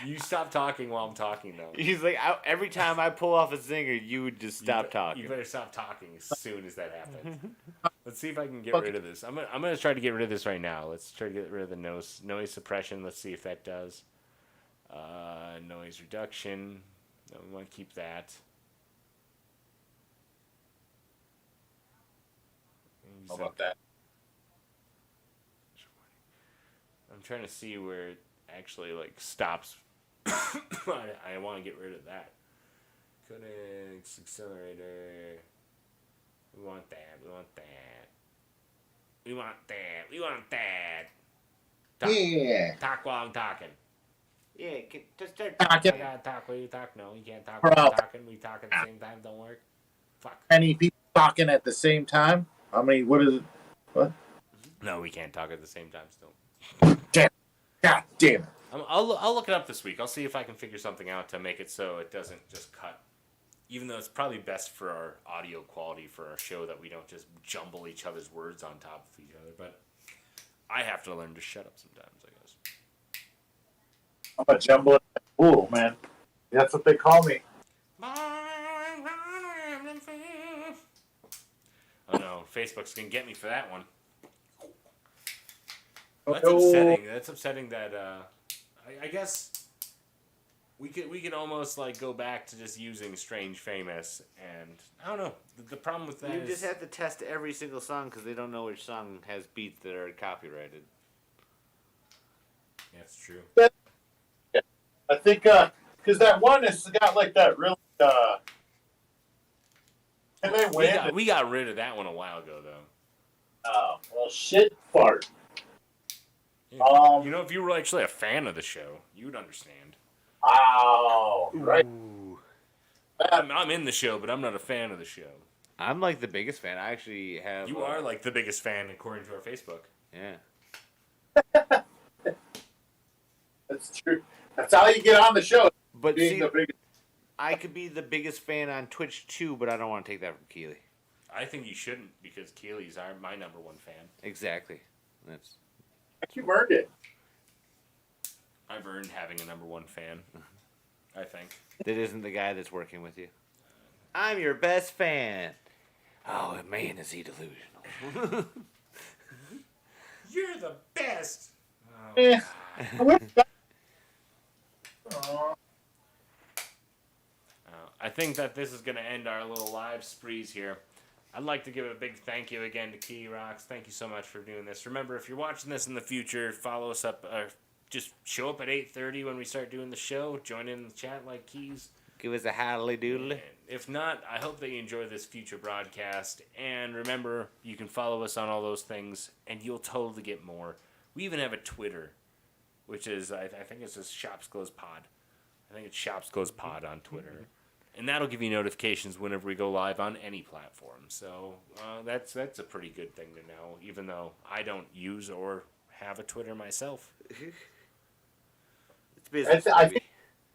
you stop talking while I'm talking though. He's like, every time I pull off a zinger, you would just stop talking. You better stop talking as soon as that happens. Let's see if I can get rid of this. I'm gonna try to get rid of this right now. Let's try to get rid of the noise suppression. Let's see if that does. Noise reduction. No, we want to keep that. How about that? I'm trying to see where it actually like stops. I want to get rid of that. Codecs, accelerator. We want that. We want that. We want that. We want that. Talk, Yeah. Talk while I'm talking. Yeah, just start I Talking. gotta talk while you talk. No, you can't talk while I'm talking. We talk at the same time. Don't work. Fuck. Any people talking at the same time? How many? What is it? What? No, we can't talk at the same time still. God damn it! I'll look it up this week. I'll see if I can figure something out to make it so it doesn't just cut. Even though it's probably best for our audio quality for our show that we don't just jumble each other's words on top of each other. But I have to learn to shut up sometimes, I guess. I'm a jumble. Ooh, man, that's what they call me. Oh no, Facebook's gonna get me for that one. Oh, That's upsetting. That's upsetting that I guess we could almost like go back to just using Strange Famous, and I don't know. The problem with that You is just have to test every single song because they don't know which song has beats that are copyrighted. that's true. I think because that one has got like that really. Can they win? We got rid of that one a while ago though. Oh well, shit fart. Yeah, you know, if you were actually a fan of the show, you would understand. Oh, right. Ooh. I'm in the show, but I'm not a fan of the show. I'm like the biggest fan. I actually have. You are like the biggest fan according to our Facebook. Yeah. That's true. That's how you get on the show. But Being see, the biggest. I could be the biggest fan on Twitch too, but I don't want to take that from Keely. I think you shouldn't because Keely's my number one fan. Exactly. That's. You've earned it. I've earned having a number one fan. I think. That isn't the guy that's working with you. I'm your best fan. Oh man, is he delusional? You're the best. Oh, Eh. God. Aw. I think that this is going to end our little live sprees here. I'd like to give a big thank you again to Key Rocks. Thank you so much for doing this. Remember, if you're watching this in the future, follow us up. Just show up at 8:30 when we start doing the show. Join in the chat like Keys. Give us a howdy doodly. And if not, I hope that you enjoy this future broadcast. And remember, you can follow us on all those things, and you'll totally get more. We even have a Twitter, which is, I think it's just Shops Closed Pod. I think it's Shops Closed Pod on Twitter. And that'll give you notifications whenever we go live on any platform. So that's a pretty good thing to know, even though I don't use or have a Twitter myself. It's business, I baby. think